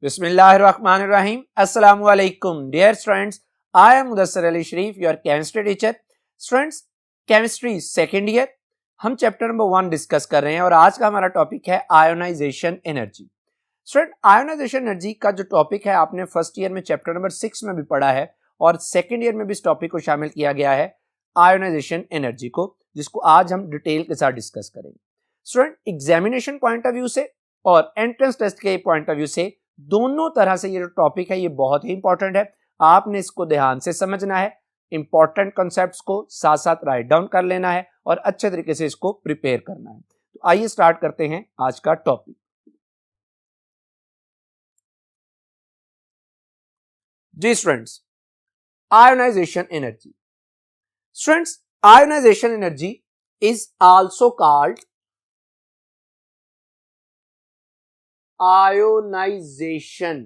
Bismillahirrahmanirrahim. Assalamu alaikum. Dear students, I am Mudassir Ali Sharif, your chemistry teacher. Students, chemistry second year. हम chapter number 1 discuss कर रहे हैं और आज का हमारा टॉपिक है ionization energy. Student, ionization energy का जो टॉपिक है आपने फर्स्ट ईयर में चैप्टर नंबर 6 में भी पढ़ा है और सेकेंड ईयर में भी इस टॉपिक को शामिल किया गया है आयोनाइजेशन एनर्जी को, जिसको आज हम डिटेल के साथ डिस्कस करेंगे. Student, examination point of view से और एंट्रेंस टेस्ट के पॉइंट ऑफ व्यू से दोनों तरह से ये जो टॉपिक है ये बहुत ही इंपॉर्टेंट है. आपने इसको ध्यान से समझना है, इंपॉर्टेंट कॉन्सेप्ट्स को साथ साथ राइट डाउन कर लेना है और अच्छे तरीके से इसको प्रिपेयर करना है. तो आइए स्टार्ट करते हैं आज का टॉपिक. जी students, ionization energy. Students, ionization energy is also called ionization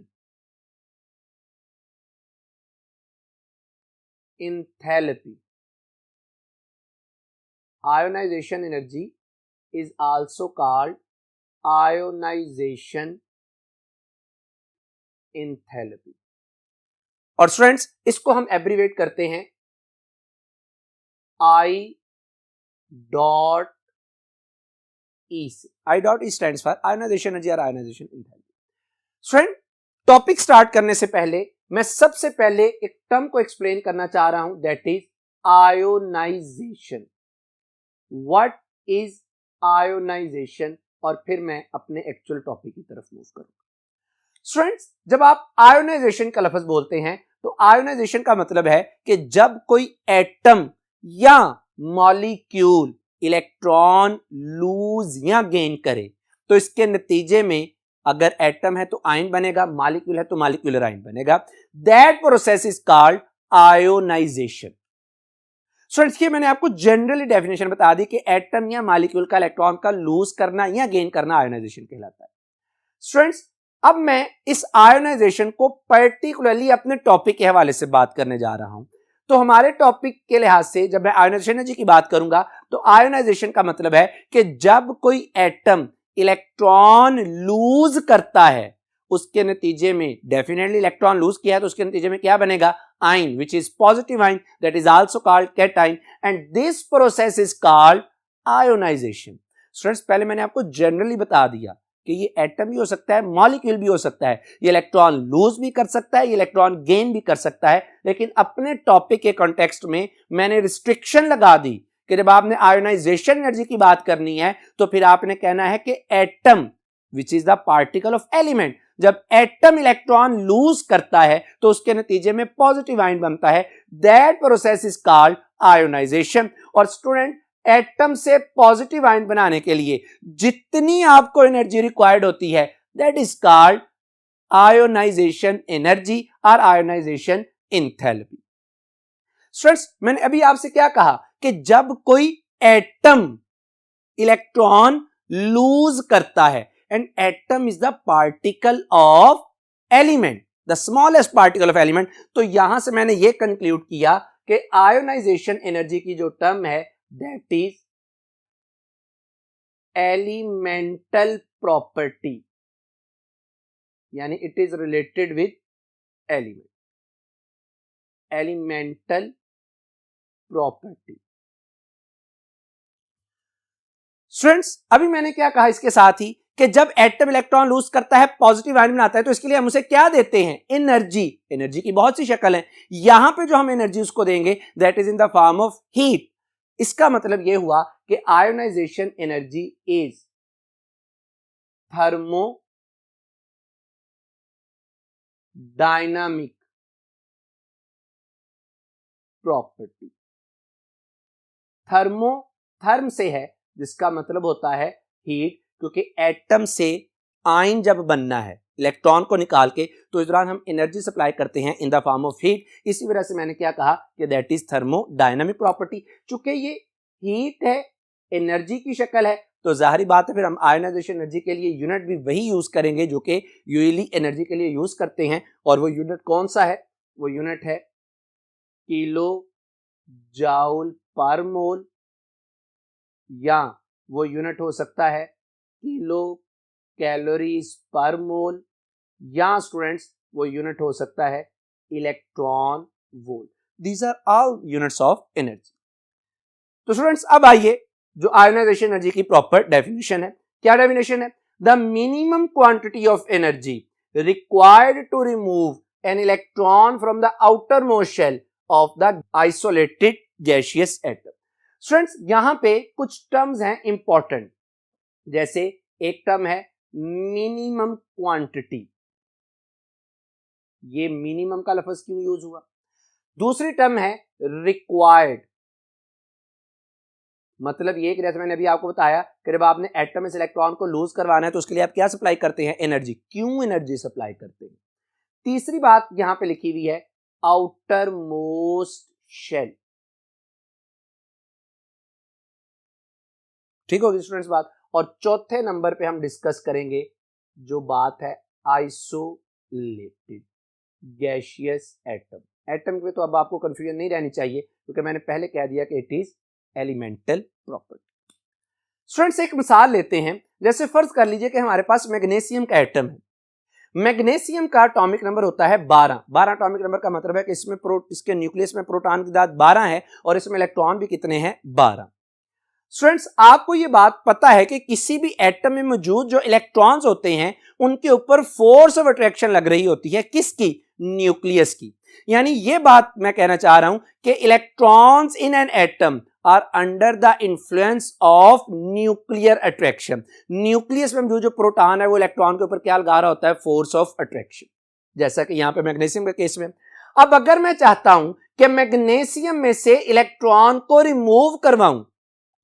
enthalpy. Ionization energy is also called ionization enthalpy. और स्टूडेंट्स, इसको हम एब्रीवेट करते हैं I डॉट E से. I dot E stands for ionization energy और ionization enthalpy. Student, topic start करने से पहले मैं सबसे पहले एक टर्म को एक्सप्लेन करना चाह रहा हूं, that is ionization. What is ionization, और फिर मैं अपने एक्चुअल टॉपिक की तरफ मूव करूंगा. स्टूडेंट्स, जब आप आयोनाइजेशन का लफ्ज बोलते हैं तो आयोनाइजेशन का मतलब है कि जब कोई एटम या मॉलिक्यूल इलेक्ट्रॉन लूज या गेन करे तो इसके नतीजे में अगर एटम है तो आयन बनेगा, मॉलिक्यूल है तो मॉलिक्यूलर आयन बनेगा. That process is called ionisation. Students, ये मैंने आपको जनरली डेफिनेशन बता दी कि एटम या मॉलिक्यूल का इलेक्ट्रॉन का लूज करना या गेन करना आयोनाइजेशन कहलाता है. स्टूडेंट्स, अब मैं इस आयोनाइजेशन को पर्टिकुलरली अपने टॉपिक के हवाले से बात करने जा रहा हूं. तो हमारे टॉपिक के लिहाज से जब मैं आयोनाइजेशन एनर्जी की बात करूंगा तो आयोनाइजेशन का मतलब है कि जब कोई एटम इलेक्ट्रॉन लूज करता है उसके नतीजे में, डेफिनेटली इलेक्ट्रॉन लूज किया है तो उसके नतीजे में क्या बनेगा, ion, which is positive ion, that is also called cation, and this process is called ionisation. Students, पहले मैंने आपको जनरली बता दिया कि ये एटम भी हो सकता है, मॉलिक्यूल भी हो सकता है, ये इलेक्ट्रॉन लूज भी कर सकता है, ये इलेक्ट्रॉन गेन भी कर सकता है. लेकिन अपने टॉपिक के कॉन्टेक्स्ट में मैंने रिस्ट्रिक्शन लगा दी कि जब आपने आयोनाइजेशन एनर्जी की बात करनी है तो फिर आपने कहना है कि atom which is the particle of element, जब एटम इलेक्ट्रॉन लूज करता है तो उसके नतीजे में पॉजिटिव आयन बनता है. That process is called ionisation. और स्टूडेंट, एटम से पॉजिटिव आयन बनाने के लिए जितनी आपको एनर्जी रिक्वायर्ड होती है that is called ionisation energy और आयोनाइजेशन एंथैल्पी. स्टूडेंट्स, मैंने अभी आपसे क्या कहा कि जब कोई एटम इलेक्ट्रॉन लूज करता है, and atom is the particle of element, the smallest particle of element, तो यहां से मैंने यह कंक्लूड किया कि आयोनाइजेशन एनर्जी की जो टर्म है that is elemental property, यानी it is related with element, elemental property. Students, अभी मैंने क्या कहा इसके साथ ही कि जब एटम इलेक्ट्रॉन लूज करता है, पॉजिटिव आयन बनाता है, तो इसके लिए हम उसे क्या देते हैं, एनर्जी. एनर्जी की बहुत सी शक्ल है, यहां पे जो हम एनर्जी उसको देंगे that is in the form of heat. इसका मतलब यह हुआ कि ionization energy is thermodynamic property. थर्म से है जिसका मतलब होता है हीट, क्योंकि एटम से आयन जब बनना है इलेक्ट्रॉन को निकाल के तो इस दौरान हम एनर्जी सप्लाई करते हैं इन द फॉर्म ऑफ हीट. इसी वजह से मैंने क्या कहा कि दैट इज थर्मोडायनामिक प्रॉपर्टी. चूंकि ये हीट है, एनर्जी की शक्ल है, तो जाहिर बात है फिर हम आयोनाइजेशन एनर्जी के लिए यूनिट भी वही यूज करेंगे जो कि यूएली एनर्जी के लिए यूज करते हैं. और वो यूनिट कौन सा है, वो यूनिट है किलो जाउल पर मोल, या वो यूनिट हो सकता है किलो कैलोरीज पर मोल, यहां स्टूडेंट्स वो यूनिट हो सकता है electron volt. These are all units of energy. तो स्टूडेंट्स अब आइए जो आयोनाइजेशन एनर्जी की प्रॉपर डेफिनेशन है। क्या डेफिनेशन है? The minimum quantity of energy required to remove an electron from the outermost shell of the isolated gaseous atom. Students यहां पे कुछ टर्म्स हैं इंपॉर्टेंट, जैसे एक टर्म है मिनिमम क्वांटिटी, ये मिनिमम का लफ्ज क्यों यूज हुआ? दूसरी टर्म है रिक्वायर्ड, मतलब ये कि जैसे मैंने अभी आपको बताया कि जब आपने एटम में इलेक्ट्रॉन को लूज करवाना है तो उसके लिए आप क्या सप्लाई करते हैं? एनर्जी। क्यों एनर्जी सप्लाई करते हैं? तीसरी बात यहां पे लिखी हुई है आउटर मोस्ट शेल। ठीक होगी स्टूडेंट्स बात। और चौथे नंबर पे हम डिस्कस करेंगे जो बात है आइसोलेटेड गैसियस एटम। एटम पे तो अब आपको कंफ्यूजन नहीं रहनी चाहिए क्योंकि मैंने पहले कह दिया कि it is elemental property. Students एक मिसाल लेते हैं, जैसे फर्ज कर लीजिए कि हमारे पास मैग्नीशियम का एटम है। मैग्नीशियम का एटॉमिक नंबर होता है 12। 12 एटॉमिक नंबर का मतलब है कि इसके न्यूक्लियस में प्रोटॉन की तादाद 12 है और इसमें इलेक्ट्रॉन भी कितने हैं? 12। स्टूडेंट्स आपको ये बात पता है कि किसी भी एटम में मौजूद जो इलेक्ट्रॉन्स होते हैं उनके ऊपर फोर्स ऑफ अट्रैक्शन लग रही होती है, किसकी? न्यूक्लियस की। यानी ये बात मैं कहना चाह रहा हूं कि electrons in an atom are under the influence of nuclear attraction. Nucleus में जो प्रोटॉन है वो इलेक्ट्रॉन के ऊपर क्या लगा रहा होता है? फोर्स ऑफ अट्रैक्शन, जैसा कि यहां पे मैग्नीशियम के केस में। अब अगर मैं चाहता हूं कि मैग्नीशियम में से इलेक्ट्रॉन को रिमूव करवाऊं,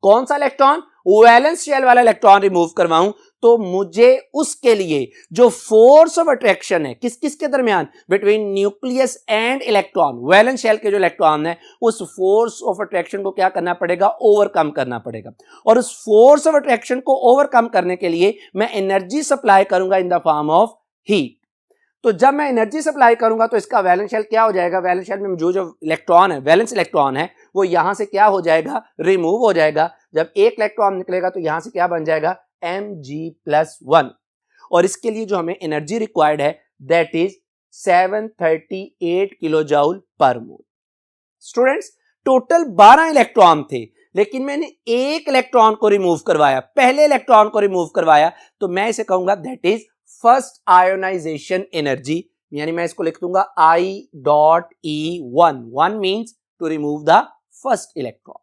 कौन सा इलेक्ट्रॉन? वैलेंस शेल वाला इलेक्ट्रॉन रिमूव करवाऊं, तो मुझे उसके लिए जो फोर्स ऑफ अट्रैक्शन है किस किस के दरमियान? Between nucleus and electron, valence shell के जो इलेक्ट्रॉन है उस फोर्स ऑफ अट्रैक्शन को क्या करना पड़ेगा? ओवरकम करना पड़ेगा। और उस फोर्स ऑफ अट्रैक्शन को ओवरकम करने के लिए मैं एनर्जी सप्लाई करूंगा इन द फॉर्म ऑफ हीट। तो जब मैं एनर्जी सप्लाई करूंगा तो इसका वैलेंस शेल क्या हो जाएगा? वैलेंस शेल में जो इलेक्ट्रॉन है, वैलेंस इलेक्ट्रॉन है, वो यहां से क्या हो जाएगा? रिमूव हो जाएगा। जब एक इलेक्ट्रॉन निकलेगा तो यहां से क्या बन जाएगा? Mg+1। और इसके लिए जो हमें एनर्जी रिक्वायर्ड है that is 738 kilojoule per mole. Students total 12 electron थे, लेकिन मैंने एक इलेक्ट्रॉन को रिमूव करवाया, पहले इलेक्ट्रॉन को रिमूव करवाया, तो मैं इसे कहूंगा that is first ionization energy. यानी मैं इसको लिख दूंगा I.E1। 1 means to remove the first electron.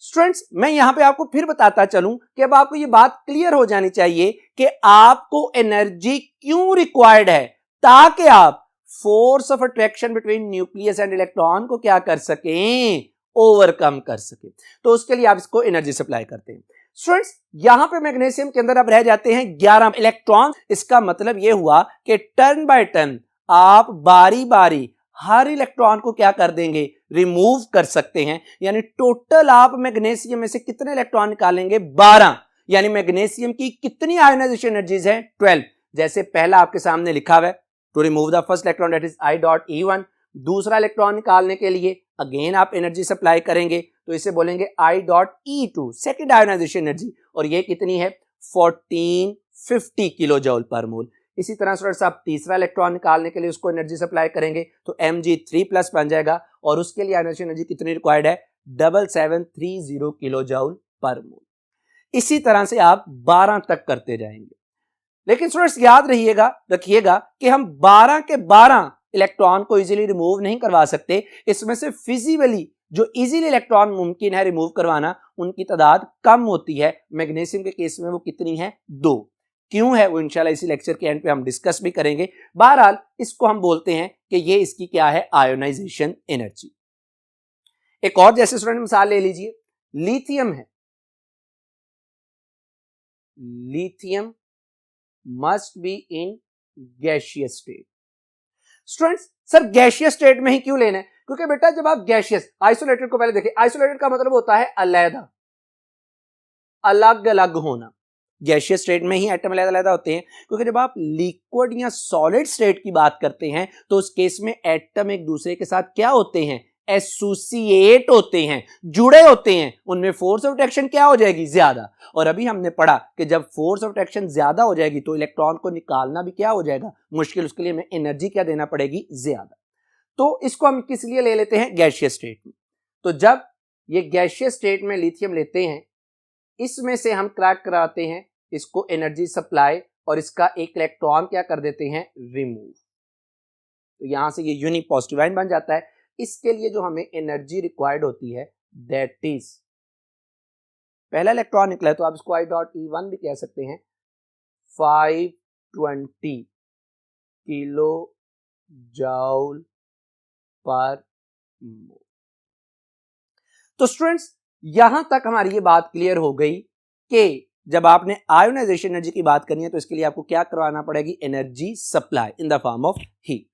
Students मैं यहां पे आपको फिर बताता चलूं कि अब आपको ये बात क्लियर हो जानी चाहिए कि आपको एनर्जी क्यों रिक्वायर्ड है, ताकि आप force of attraction between nucleus and electron को क्या कर सकें? ओवरकम कर सके। तो उसके लिए आप इसको एनर्जी सप्लाई करते हैं। स्टूडेंट्स यहां पे मैग्नीशियम के अंदर अब रह जाते हैं 11 इलेक्ट्रॉन। इसका मतलब यह हुआ कि टर्न बाय टर्न आप बारी बारी हर इलेक्ट्रॉन को क्या कर देंगे? रिमूव कर सकते हैं। यानी टोटल आप मैग्नीशियम में से कितने इलेक्ट्रॉन निकालेंगे? 12। यानी मैग्नीशियम की कितनी आयोनाइजेशन एनर्जीज हैं? 12। जैसे पहला आपके सामने लिखा हुआ है to remove the first electron that is I.E1। दूसरा इलेक्ट्रॉन निकालने के लिए अगेन आप एनर्जी सप्लाई करेंगे तो इसे बोलेंगे I.E2 सेकेंड आयोनाइजेशन एनर्जी, और ये कितनी है? 1450 किलो जूल पर मोल। इसी तरह स्टूडेंट्स आप तीसरा इलेक्ट्रॉन निकालने के लिए उसको एनर्जी सप्लाई करेंगे तो Mg3+ बन जाएगा, और उसके लिए आयोनाइजेशन एनर्जी कितनी रिक्वायर्ड है? 7730 किलो जूल पर मोल। इसी तरह से आप 12 तक करते जाएंगे। लेकिन स्टूडेंट्स याद रखिएगा कि हम 12 के 12 इलेक्ट्रॉन को इजीली रिमूव नहीं करवा सकते। इसमें से फिजिबली जो इजीली इलेक्ट्रॉन मुमकिन है रिमूव करवाना, उनकी तादाद कम होती है। मैग्नीशियम के केस में वो कितनी है? 2। क्यों है वो इंशाल्लाह इसी लेक्चर के एंड पे हम डिस्कस भी करेंगे। बहरहाल इसको हम बोलते हैं कि ये इसकी क्या है? Ionization energy. एक और जैसे स्टूडेंट मिसाल ले लीजिए, लिथियम है। Lithium must be in gaseous state. Students sir gaseous state में ही क्यों लेना है? क्योंकि बेटा जब आप गैसियस, आइसोलेटेड को पहले देखिए, आइसोलेटेड का मतलब होता है अलग अलग होना। गैसियस स्टेट में ही एटम अलग होते हैं, क्योंकि जब आप लिक्विड या सॉलिड स्टेट की बात करते हैं तो उस केस में एटम एक दूसरे के साथ क्या होते हैं? एसोसिएट होते हैं, जुड़े होते हैं, उनमें फोर्स ऑफ अट्रैक्शन क्या हो जाएगी, ज्यादा। और अभी हमने पढ़ा कि जब फोर्स ऑफ अट्रैक्शन ज्यादा हो जाएगी तो इलेक्ट्रॉन को निकालना भी क्या हो जाएगा, मुश्किल। उसके लिए हमें एनर्जी क्या देना पड़ेगी, ज्यादा। तो इसको हम किस लिए ले लेते हैं, गैसियस स्टेट में। तो जब ये गैसियस स्टेट में लिथियम लेते हैं, इसमें से हम क्रैक कराते हैं इसको एनर्जी सप्लाई, और इसका एक इलेक्ट्रॉन क्या कर देते हैं, रिमूव। तो यहां से ये यूनिक पॉजिटिव आयन बन जाता है। इसके लिए जो हमें एनर्जी रिक्वायर्ड होती है, दैट इज, पहला इलेक्ट्रॉन निकला है तो आप इसको I.E1 भी कह सकते हैं, 520 किलो जूल पर मोल। तो स्टूडेंट्स यहां तक हमारी ये बात क्लियर हो गई कि जब आपने आयोनाइजेशन एनर्जी की बात करनी है तो इसके लिए आपको क्या करवाना पड़ेगी, energy supply in the form of heat.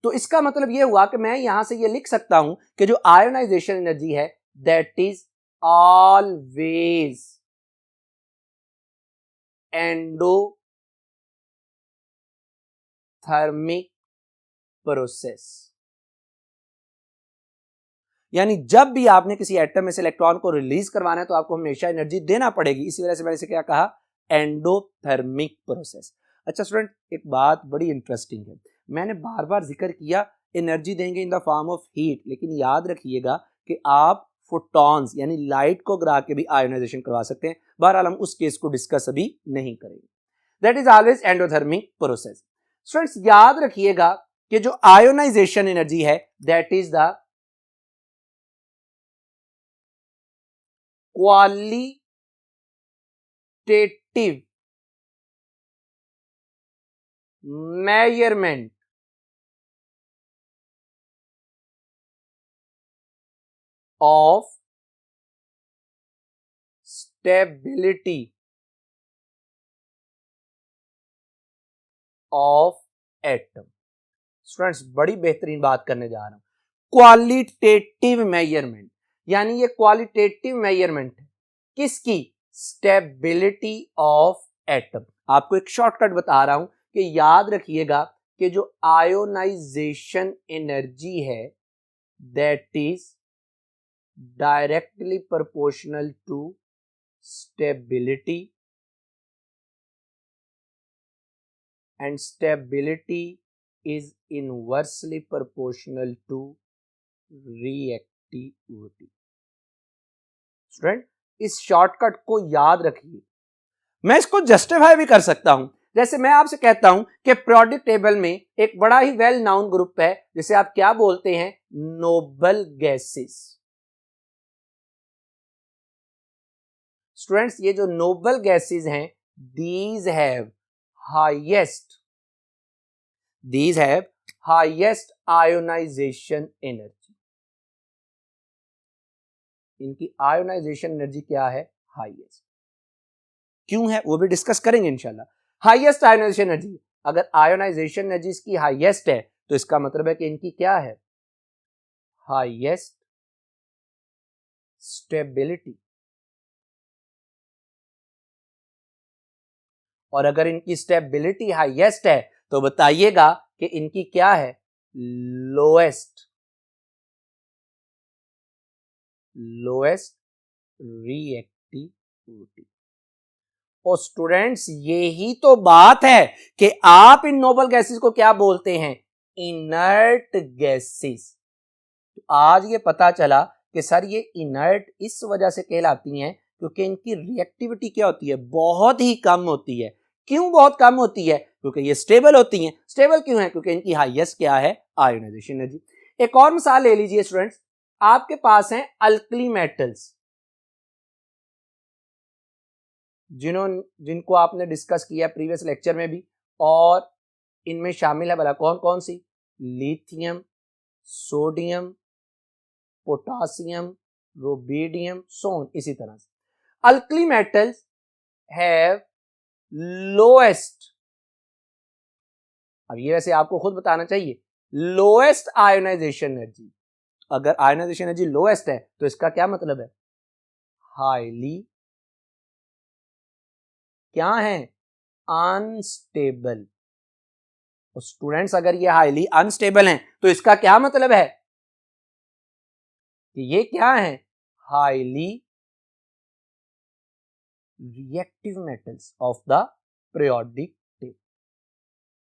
तो इसका मतलब ये हुआ कि मैं यहां से ये लिख सकता हूं कि जो आयोनाइजेशन एनर्जी है, that is always endothermic process. यानी जब भी आपने किसी एटम में से इलेक्ट्रॉन को रिलीज करवाना है तो आपको हमेशा एनर्जी देना पड़ेगी। इसी वजह से मैंने इसे क्या कहा, एंडोथर्मिक प्रोसेस। अच्छा स्टूडेंट, एक बात बड़ी इंटरेस्टिंग है, मैंने बार बार जिक्र किया एनर्जी देंगे इन द फॉर्म ऑफ हीट, लेकिन याद रखिएगा कि आप फोटॉन्स यानी लाइट को गिरा के भी आयोनाइजेशन करवा सकते हैं। बहरहाल हम उस केस को डिस्कस अभी नहीं करेंगे। That is always endothermic process. Students याद रखिएगा कि जो आयोनाइजेशन एनर्जी है, that is the qualitative measurement of stability of atom। Students बड़ी बेहतरीन बात करने जा रहा हूं, क्वालिटेटिव मेजरमेंट। यानी ये क्वालिटेटिव मेजरमेंट है किसकी, स्टेबिलिटी ऑफ एटम। आपको एक शॉर्टकट बता रहा हूं कि याद रखिएगा कि जो आयोनाइजेशन एनर्जी है, that is directly proportional to stability, and stability is inversely proportional to reactivity. Student इस शॉर्टकट को याद रखिए। मैं इसको जस्टिफाई भी कर सकता हूं, जैसे मैं आपसे कहता हूं कि पीरियोडिक टेबल में एक बड़ा ही वेल नाउन ग्रुप है जिसे आप क्या बोलते हैं, नोबल गैसेस। स्टूडेंट्स ये जो नोबल गैसेस हैं, these have highest ionization energy. इनकी आयोनाइजेशन एनर्जी क्या है, हाईएस्ट। क्यों है वो भी डिस्कस करेंगे इंशाल्लाह। हाईएस्ट आयोनाइजेशन एनर्जी, अगर आयोनाइजेशन एनर्जी इसकी हाईएस्ट है तो इसका मतलब है कि इनकी क्या है, हाईएस्ट स्टेबिलिटी। और अगर इनकी स्टेबिलिटी हाईएस्ट है तो बताइएगा कि इनकी क्या है, लोएस्ट रिएक्टिविटी। और स्टूडेंट्स यही तो बात है कि आप इन नोबल गैसेस को क्या बोलते हैं, इनर्ट गैसेस। तो आज ये पता चला कि सर ये इनर्ट इस वजह से कहलाती हैं क्योंकि इनकी रिएक्टिविटी क्या होती है, बहुत ही कम होती है। क्यों बहुत कम होती है, क्योंकि ये स्टेबल होती हैं। स्टेबल क्यों है, क्योंकि इनकी हाईएस्ट क्या है, आयोनाइजेशन एनर्जी। एक और मिसाल ले लीजिए स्टूडेंट्स, आपके पास हैं अल्कली मेटल्स, जिनको आपने डिस्कस किया प्रीवियस लेक्चर में भी, और इनमें शामिल है भला कौन कौन सी, लिथियम, सोडियम, पोटासियम, रुबिडियम, सोन। इसी तरह से अल्कली मेटल्स हैव लोएस्ट, अब ये वैसे आपको खुद बताना चाहिए, लोएस्ट आयोनाइजेशन एनर्जी। अगर आयोनाइजेशन एनर्जी लोएस्ट है तो इसका क्या मतलब है, हाईली क्या है, अनस्टेबल। स्टूडेंट्स अगर ये हाईली अनस्टेबल हैं तो इसका क्या मतलब है, कि ये क्या है, highly reactive metals of the periodic table.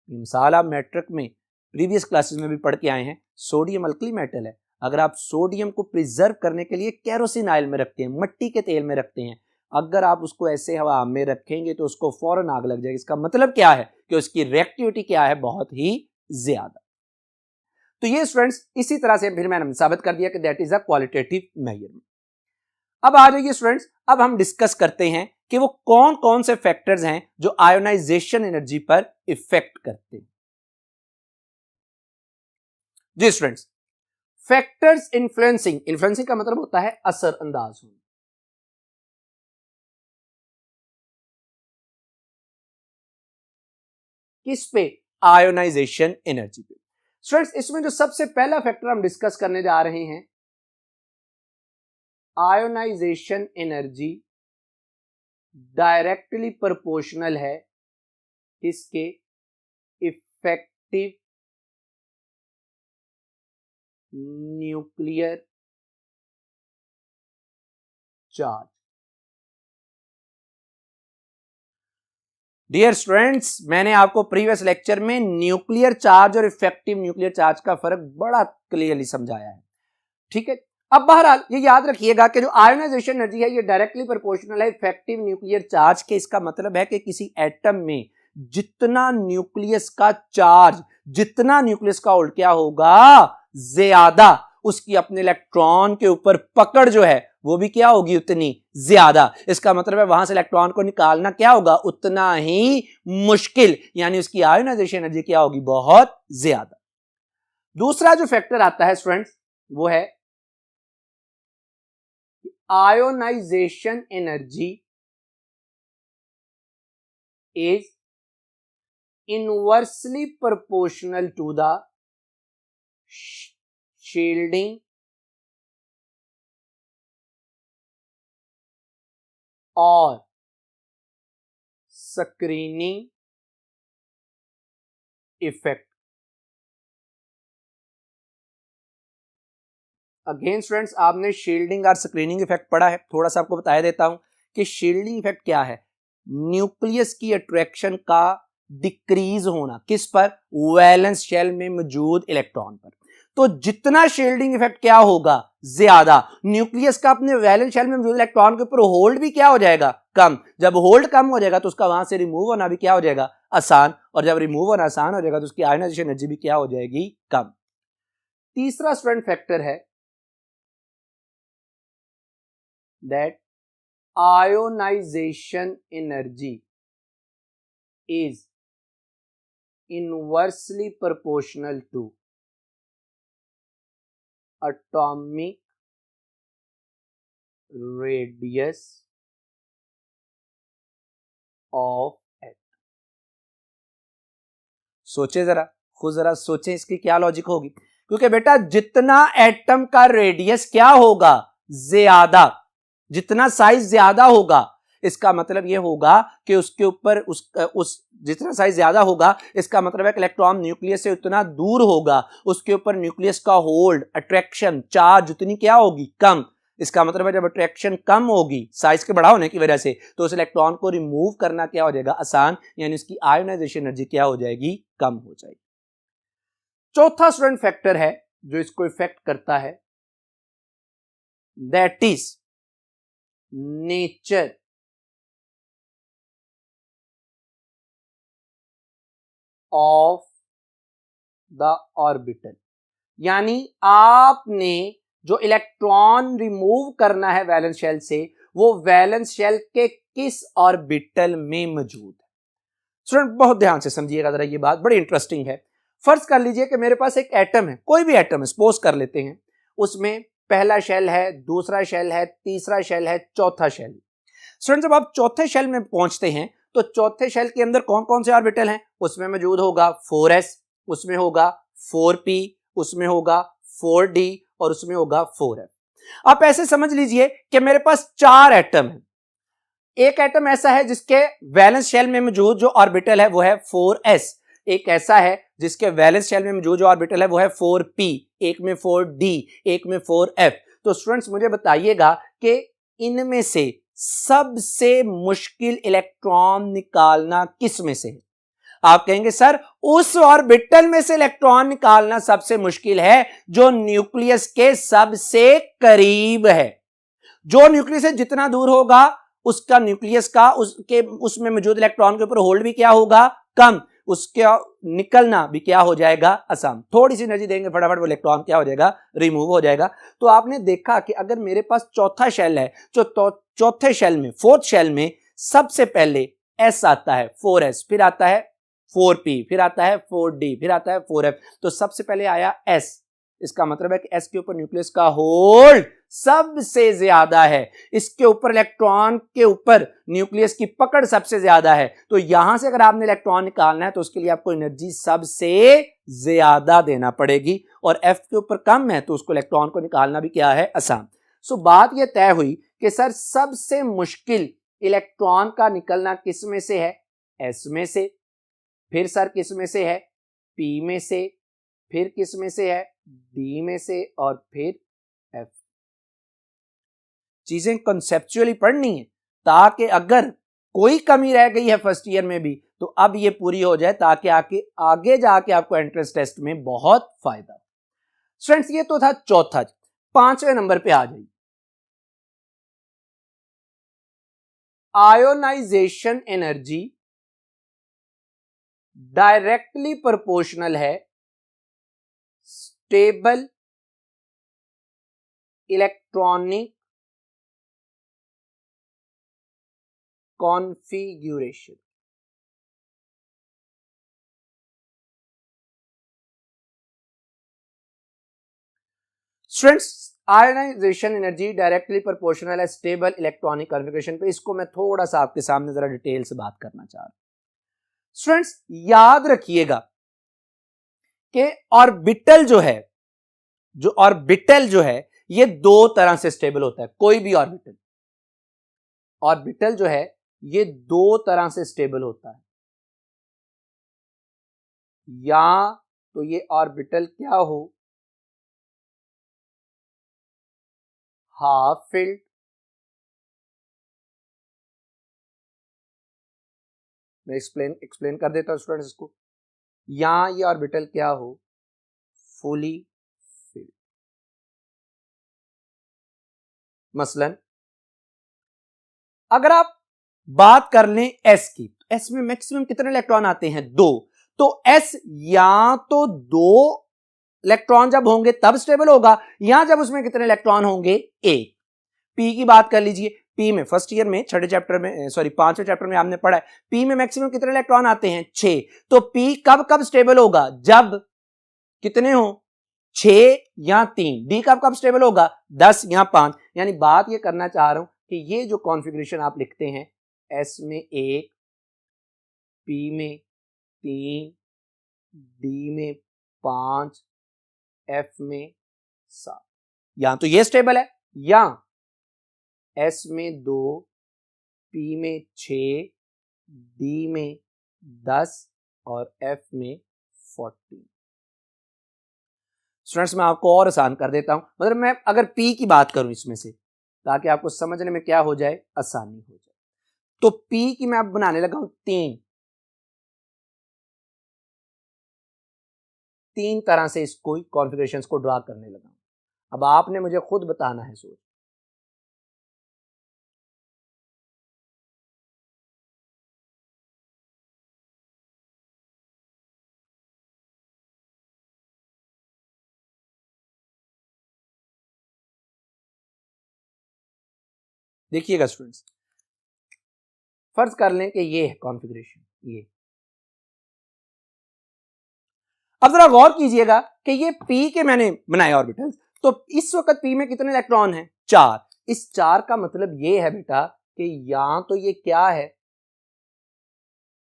मिसाल आप मैट्रिक में प्रीवियस क्लासेस में भी पढ़ के आए हैं, सोडियम अल्कली मेटल है। अगर आप सोडियम को प्रिजर्व करने के लिए केरोसिन ऑयल में रखते हैं, मिट्टी के तेल में रखते हैं, अगर आप उसको ऐसे हवा में रखेंगे तो उसको फौरन आग लग जाएगी। इसका मतलब क्या है कि उसकी रिएक्टिविटी क्या है, बहुत ही ज्यादा। तो ये स्टूडेंट्स इसी तरह से फिर मैंने साबित कर दिया कि that is a qualitative measurement. अब आ जाइए स्टूडेंट्स, अब हम डिस्कस करते हैं कि वो कौन कौन से फैक्टर्स हैं जो आयोनाइजेशन एनर्जी पर इफेक्ट करते हैं। जी स्टूडेंट्स, फैक्टर्स इन्फ्लुएंसिंग, इन्फ्लुएंसिंग का मतलब होता है असरअंदाज होना। किस पे, आयोनाइजेशन एनर्जी पे। स्टूडेंट्स इसमें जो सबसे पहला फैक्टर हम डिस्कस करने जा रहे हैं, आयोनाइजेशन एनर्जी डायरेक्टली प्रोपोर्शनल है किसके, effective nuclear charge. Dear students, मैंने आपको प्रीवियस लेक्चर में न्यूक्लियर चार्ज और इफेक्टिव न्यूक्लियर चार्ज का फर्क बड़ा क्लियरली समझाया है, ठीक है। अब बहरहाल ये याद रखिएगा कि जो आयोनाइजेशन एनर्जी है ये डायरेक्टली प्रोपोर्शनल है इफेक्टिव न्यूक्लियर चार्ज के। इसका मतलब है कि किसी एटम में जितना न्यूक्लियस का चार्ज, जितना न्यूक्लियस का उल्टा क्या होगा, ज्यादा उसकी अपने इलेक्ट्रॉन के ऊपर पकड़ जो है वो भी क्या होगी, उतनी ज्यादा। इसका मतलब है वहां से इलेक्ट्रॉन को निकालना क्या होगा, उतना ही मुश्किल, यानी उसकी आयोनाइजेशन एनर्जी क्या होगी, बहुत ज्यादा। दूसरा जो फैक्टर आता है स्टूडेंट्स वो है ionization energy is inversely proportional to the shielding और स्क्रीनिंग इफेक्ट। अगेन स्टूडेंट्स, आपने शील्डिंग और स्क्रीनिंग इफेक्ट पढ़ा है, थोड़ा सा आपको बताया देता हूं कि शील्डिंग इफेक्ट क्या है। न्यूक्लियस की अट्रैक्शन का डिक्रीज होना, किस पर, वैलेंस शेल में मौजूद इलेक्ट्रॉन पर। तो जितना शील्डिंग इफेक्ट क्या होगा, ज्यादा, न्यूक्लियस का अपने वैलेंस शेल में मौजूद इलेक्ट्रॉन के ऊपर होल्ड भी क्या हो जाएगा, कम। जब होल्ड कम हो जाएगा तो उसका वहां से रिमूव होना भी क्या हो जाएगा, आसान। और जब रिमूव होना आसान हो जाएगा तो उसकी आयोनाइजेशन एनर्जी भी क्या हो जाएगी, कम। तीसरा स्टूडेंट फैक्टर है that ionization energy is inversely proportional to atomic radius of atom। सोचे जरा, खुद जरा सोचें इसकी क्या लॉजिक होगी, क्योंकि बेटा जितना एटम का रेडियस क्या होगा, ज्यादा, जितना साइज ज्यादा होगा, इसका मतलब यह होगा कि उसके ऊपर उस जितना साइज ज्यादा होगा, इसका मतलब है कि इलेक्ट्रॉन न्यूक्लियस से उतना दूर होगा, उसके ऊपर न्यूक्लियस का होल्ड, अट्रैक्शन, चार्ज उतनी क्या होगी, कम। इसका मतलब है जब अट्रैक्शन कम होगी साइज के बड़ा होने की वजह से, तो उस इलेक्ट्रॉन को रिमूव करना क्या हो जाएगा, आसान, यानी उसकी आयोनाइजेशन एनर्जी क्या हो जाएगी, कम हो जाएगी। चौथा स्टूडेंट फैक्टर है जो इसको इफेक्ट करता है, that is nature of the orbital. यानी आपने जो इलेक्ट्रॉन रिमूव करना है वैलेंस शेल से, वो वैलेंस शेल के किस ऑर्बिटल में मौजूद है। स्टूडेंट बहुत ध्यान से समझिएगा जरा, ये बात बड़ी इंटरेस्टिंग है। फर्ज कर लीजिए कि मेरे पास एक एटम है, कोई भी एटम है, सपोज कर लेते हैं, उसमें पहला शेल है, दूसरा शेल है, तीसरा शेल है, चौथा शेल। स्टूडेंट जब आप चौथे शेल में पहुंचते हैं तो चौथे शेल के अंदर कौन कौन से ऑर्बिटल हैं, उसमें मौजूद होगा 4s, उसमें होगा 4p, उसमें होगा 4d और उसमें होगा 4f। आप ऐसे समझ लीजिए कि मेरे पास 4 एटम है। एक एटम ऐसा है जिसके वैलेंस शेल में मौजूद जो ऑर्बिटल है वो है 4s, एक ऐसा है जिसके वैलेंस शेल में मौजूद जो ऑर्बिटल है वो है 4p, एक में 4d, एक में 4f। तो स्टूडेंट्स मुझे बताइएगा कि इनमें से सबसे मुश्किल इलेक्ट्रॉन निकालना किस में से है? आप कहेंगे सर उस ऑर्बिटल में से इलेक्ट्रॉन निकालना सबसे मुश्किल है जो न्यूक्लियस के सबसे करीब है। जो न्यूक्लियस से जितना दूर होगा उसका न्यूक्लियस का उसमें मौजूद इलेक्ट्रॉन के ऊपर होल्ड भी क्या होगा, कम, उसका निकलना भी क्या हो जाएगा, आसान। थोड़ी सी एनर्जी देंगे फटाफट वो इलेक्ट्रॉन क्या हो जाएगा, रिमूव हो जाएगा। तो आपने देखा कि अगर मेरे पास चौथा शेल है, जो चौथे शेल में, फोर्थ शेल में सबसे पहले एस आता है, 4s, फिर आता है 4p, फिर आता है 4d, फिर आता है 4f। तो सबसे पहले आया s, इसका मतलब है कि s के ऊपर न्यूक्लियस का होल्ड सबसे ज्यादा है, इसके ऊपर इलेक्ट्रॉन के ऊपर न्यूक्लियस की पकड़ सबसे ज्यादा है। तो यहां से अगर आपने इलेक्ट्रॉन निकालना है तो उसके लिए आपको एनर्जी सबसे ज्यादा देना पड़ेगी, और f के ऊपर कम है तो उसको इलेक्ट्रॉन को निकालना भी क्या है, आसान। सो बात यह तय हुई कि सर सबसे मुश्किल इलेक्ट्रॉन का निकलना किस में से है, s में से, फिर सर किस में से है, p में से, फिर किस में से है, d में से, और फिर f। चीजें कंसेप्चुअली पढ़नी है ताकि अगर कोई कमी रह गई है फर्स्ट ईयर में भी तो अब ये पूरी हो जाए, ताकि आगे जाके आपको एंट्रेंस टेस्ट में बहुत फायदा। स्टूडेंट्स ये तो था चौथा। पांचवें नंबर पे आ जाइए। आयोनाइजेशन एनर्जी डायरेक्टली प्रोपोर्शनल है stable electronic configuration. Students ionization energy directly proportional है स्टेबल इलेक्ट्रॉनिक कॉन्फ़िगरेशन पे, इसको मैं थोड़ा सा आपके सामने जरा डिटेल से बात करना चाह रहा हूं। स्टूडेंट्स याद रखिएगा कि ऑर्बिटल जो है ये दो तरह से स्टेबल होता है। कोई भी ऑर्बिटल जो है ये दो तरह से स्टेबल होता है, या तो ये ऑर्बिटल क्या हो, हाफ फिल्ड, मैं एक्सप्लेन कर देता हूं स्टूडेंट्स इसको, या ये ऑर्बिटल क्या हो, फुली फिल्ड। मसलन अगर आप बात कर लें एस की, तो एस में मैक्सिमम कितने इलेक्ट्रॉन आते हैं, 2। तो एस या तो 2 इलेक्ट्रॉन जब होंगे तब स्टेबल होगा, या जब उसमें कितने इलेक्ट्रॉन होंगे, 1। पी की बात कर लीजिए, पी में फर्स्ट ईयर में छठे चैप्टर में, सॉरी पांचवें चैप्टर में आपने पढ़ा है, पी में मैक्सिमम कितने इलेक्ट्रॉन आते हैं, 6। तो पी कब स्टेबल होगा, जब कितने हो, 6 या 3। डी कब स्टेबल होगा, 10 या 5। यानी बात ये करना चाह रहा हूं कि ये जो कॉन्फ़िगरेशन आप लिखते हैं, एस में 1, पी में 3, डी में 5, एफ में 7, या तो ये स्टेबल है, या एस में 2, पी में 6, डी में 10 और एफ में 14। स्टूडेंट्स मैं आपको और आसान कर देता हूं, मतलब मैं अगर पी की बात करूं इसमें से, ताकि आपको समझने में क्या हो जाए, आसानी हो जाए। तो पी की मैं अब बनाने लगा हूं 3 तरह से इसको कॉन्फ़िगरेशंस को ड्रा करने लगा हूं। अब आपने मुझे खुद बताना है सोच। देखिएगा स्टूडेंट्स, फर्ज कर लें कि ये है कॉन्फ़िगरेशन, ये। अब जरा गौर कीजिएगा कि ये पी के मैंने बनाए ऑर्बिटल्स, तो इस वक्त पी में कितने इलेक्ट्रॉन हैं, 4। इस 4 का मतलब ये है बेटा कि या तो ये क्या है,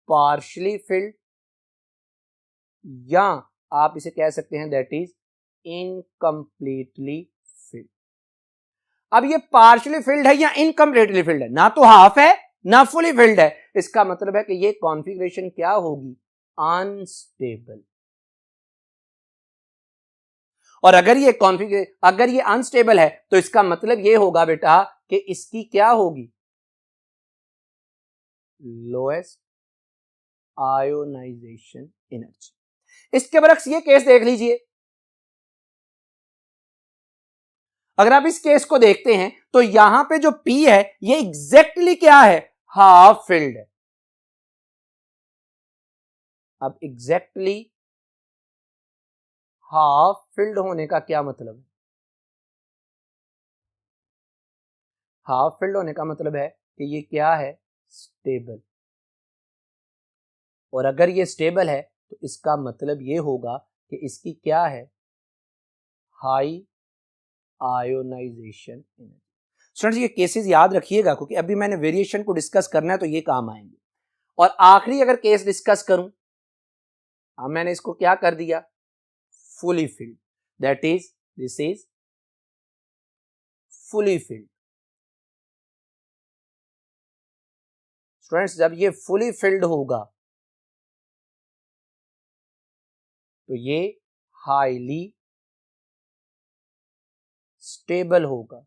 पार्शली फिल्ड, या आप इसे कह सकते हैं दैट इज इनकम्प्लीटली फिल्ड। अब ये पार्शली फिल्ड है या इनकम्प्लीटली फिल्ड है, ना तो हाफ है ना फुली फिल्ड है, इसका मतलब है कि ये कॉन्फ़िगरेशन क्या होगी, अनस्टेबल। और अगर ये अनस्टेबल है तो इसका मतलब ये होगा बेटा कि इसकी क्या होगी, लोएस्ट आयोनाइजेशन एनर्जी। इसके बरक्स ये केस देख लीजिए, अगर आप इस केस को देखते हैं तो यहां पे जो P है ये एग्जैक्टली क्या है, हाफ फिल्ड है। अब एग्जैक्टली हाफ फिल्ड होने का क्या मतलब है, हाफ फिल्ड होने का मतलब है कि ये क्या है, स्टेबल। और अगर ये स्टेबल है तो इसका मतलब ये होगा कि इसकी क्या है, हाई आयोनाइजेशन एनर्जी। स्टूडेंट्स ये केसेस याद रखिएगा क्योंकि अभी मैंने वेरिएशन को डिस्कस करना है तो ये काम आएंगे। और आखिरी अगर केस डिस्कस करूं, अब मैंने इसको क्या कर दिया, fully filled, that is this is fully filled. Students जब ये फुली फिल्ड होगा तो ये हाईली स्टेबल होगा।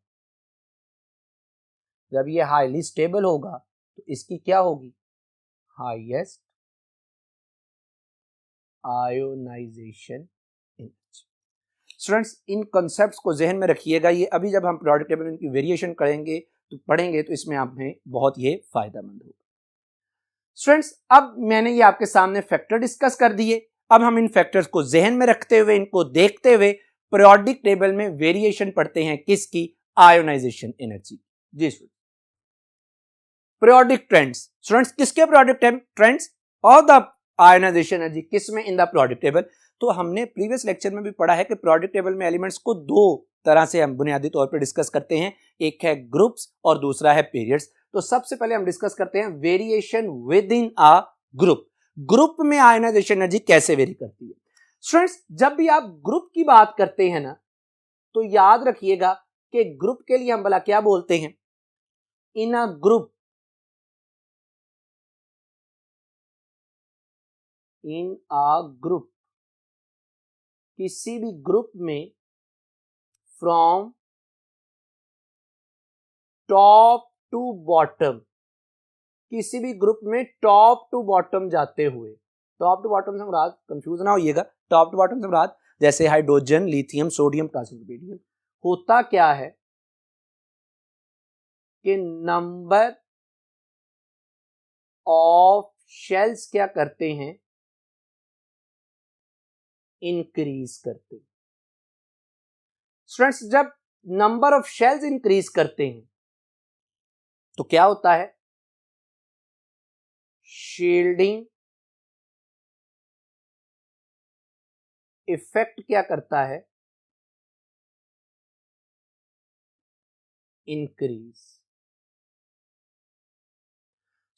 जब ये हाईली स्टेबल होगा तो इसकी क्या होगी, हाईएस्ट आयोनाइजेशन एनर्जी। स्टूडेंट्स इन कॉन्सेप्ट्स को जहन में रखिएगा, ये अभी जब हम प्रोडक्ट टेबल की वेरिएशन करेंगे तो पढ़ेंगे तो इसमें हमें बहुत ये फायदेमंद होगा। स्टूडेंट्स अब मैंने ये आपके सामने फैक्टर डिस्कस कर दिए, अब हम इन फैक्टर्स को जहन में रखते हुए, इनको देखते हुए पीरियोडिक टेबल में वेरिएशन पढ़ते हैं, किसकी, आयोनाइजेशन एनर्जी। जी स्टूडेंट, पीरियोडिक ट्रेंड्स। स्टूडेंट्स किसके पीरियोडिक ट्रेंड्स और द आयोनाइजेशन एनर्जी किसमें, इन द पीरियोडिक टेबल। तो हमने प्रीवियस लेक्चर में भी पढ़ा है कि पीरियोडिक टेबल में एलिमेंट्स को दो तरह से हम बुनियादी तौर पर डिस्कस करते हैं, एक है ग्रुप्स और दूसरा है पीरियड्स। तो सबसे पहले हम डिस्कस करते हैं variation with in a group. Group में आयोनाइजेशन एनर्जी कैसे वेरी करती है। स्टूडेंट्स जब भी आप ग्रुप की बात करते हैं ना तो याद रखिएगा कि ग्रुप के लिए हम भला क्या बोलते हैं, इन a group, in a group, किसी भी ग्रुप में फ्रॉम टॉप टू बॉटम, किसी भी ग्रुप में टॉप टू बॉटम जाते हुए, टॉप टू बॉटम से मुराद कंफ्यूज ना होइएगा, टॉप टू बॉटम से मुराद जैसे हाइड्रोजन, लिथियम, सोडियम, पोटेशियम, होता क्या है कि नंबर ऑफ शेल्स क्या करते हैं, इंक्रीज करते हैं। स्टूडेंट्स जब नंबर ऑफ शेल्स इंक्रीज करते हैं तो क्या होता है, शील्डिंग इफेक्ट क्या करता है, इंक्रीज।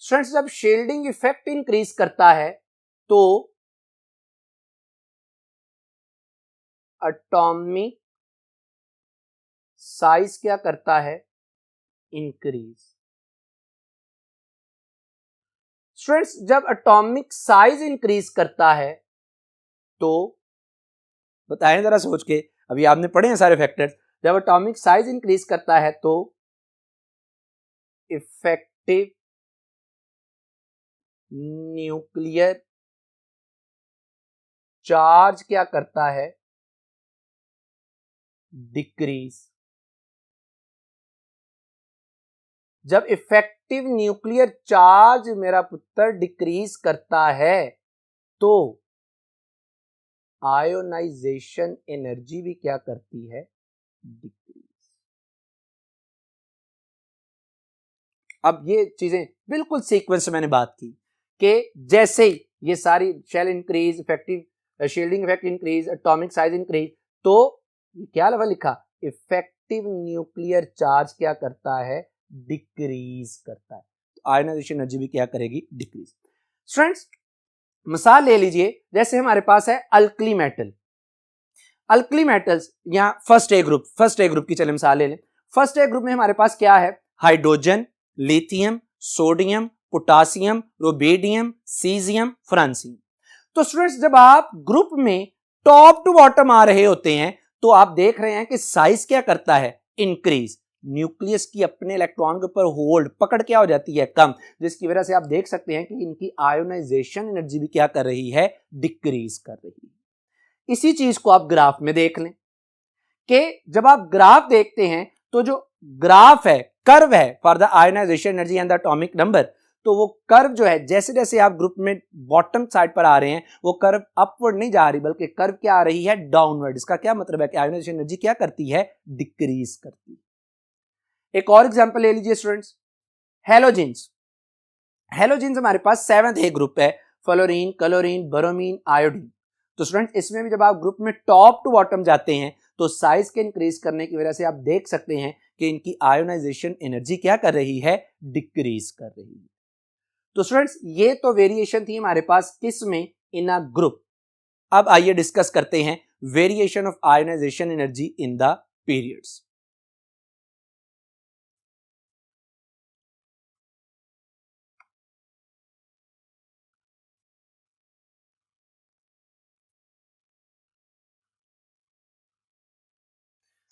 स्टूडेंट्स जब शील्डिंग इफेक्ट इंक्रीज करता है तो एटॉमिक साइज क्या करता है, इंक्रीज। स्टूडेंट्स जब एटॉमिक साइज इंक्रीज करता है तो बताएं जरा सोच के, अभी आपने पढ़े हैं सारे फैक्टर्स, जब एटॉमिक साइज इंक्रीज करता है तो इफेक्टिव न्यूक्लियर चार्ज क्या करता है, डिक्रीज। जब इफेक्टिव न्यूक्लियर चार्ज मेरा पुत्र डिक्रीज करता है तो आयोनाइजेशन एनर्जी भी क्या करती है, डिक्रीज। अब ये चीजें बिल्कुल सीक्वेंस में मैंने बात की कि जैसे ये सारी shell increase, effective shielding effect increase, atomic size increase, तो क्या लेवल लिखा, इफेक्टिव न्यूक्लियर चार्ज क्या करता है, डिक्रीज करता है। तो आयोनाइजेशन एनर्जी भी क्या करेगी, डिक्रीज। स्टूडेंट्स मिसाल ले लीजिए, जैसे हमारे पास है अल्कली मेटल, अल्कली मेटल्स, यहां फर्स्ट ए ग्रुप की चले मिसाल ले लें। फर्स्ट ए ग्रुप में हमारे पास क्या है, hydrogen, lithium, sodium, potassium, rubidium, caesium, francium. तो स्टूडेंट्स जब आप ग्रुप में टॉप टू बॉटम आ रहे होते हैं तो आप देख रहे हैं कि साइज क्या करता है, इंक्रीज। न्यूक्लियस की अपने इलेक्ट्रॉन के ऊपर होल्ड पकड़ क्या हो जाती है, कम, जिसकी वजह से आप देख सकते हैं कि इनकी आयोनाइजेशन एनर्जी भी क्या कर रही है, डिक्रीज कर रही है। इसी चीज को आप ग्राफ में देख लें कि जब आप ग्राफ देखते हैं तो जो ग्राफ है, कर्व है for the ionization energy and the atomic number, तो वो कर्व जो है जैसे जैसे आप ग्रुप में बॉटम साइड पर आ रहे हैं वो कर्व अपवर्ड नहीं जा रही बल्कि कर्व क्या आ रही है, डाउनवर्ड। इसका क्या मतलब है कि आयोनाइजेशन एनर्जी क्या करती है, डिक्रीज करती है। एक और एग्जांपल ले लीजिए स्टूडेंट्स, हेलोजेंस। हेलोजेंस हमारे पास 7th ए ग्रुप है, फ्लोरीन, क्लोरीन, ब्रोमीन, आयोडीन। तो स्टूडेंट इसमें भी जब आप ग्रुप में टॉप टू बॉटम जाते हैं तो साइज के इंक्रीज करने की वजह से आप देख सकते हैं कि इनकी आयोनाइजेशन एनर्जी क्या कर रही है, डिक्रीज कर रही है। तो स्टूडेंट्स ये तो वेरिएशन थी हमारे पास किस में, इन अ ग्रुप। अब आइए डिस्कस करते हैं variation of ionization energy in the periods.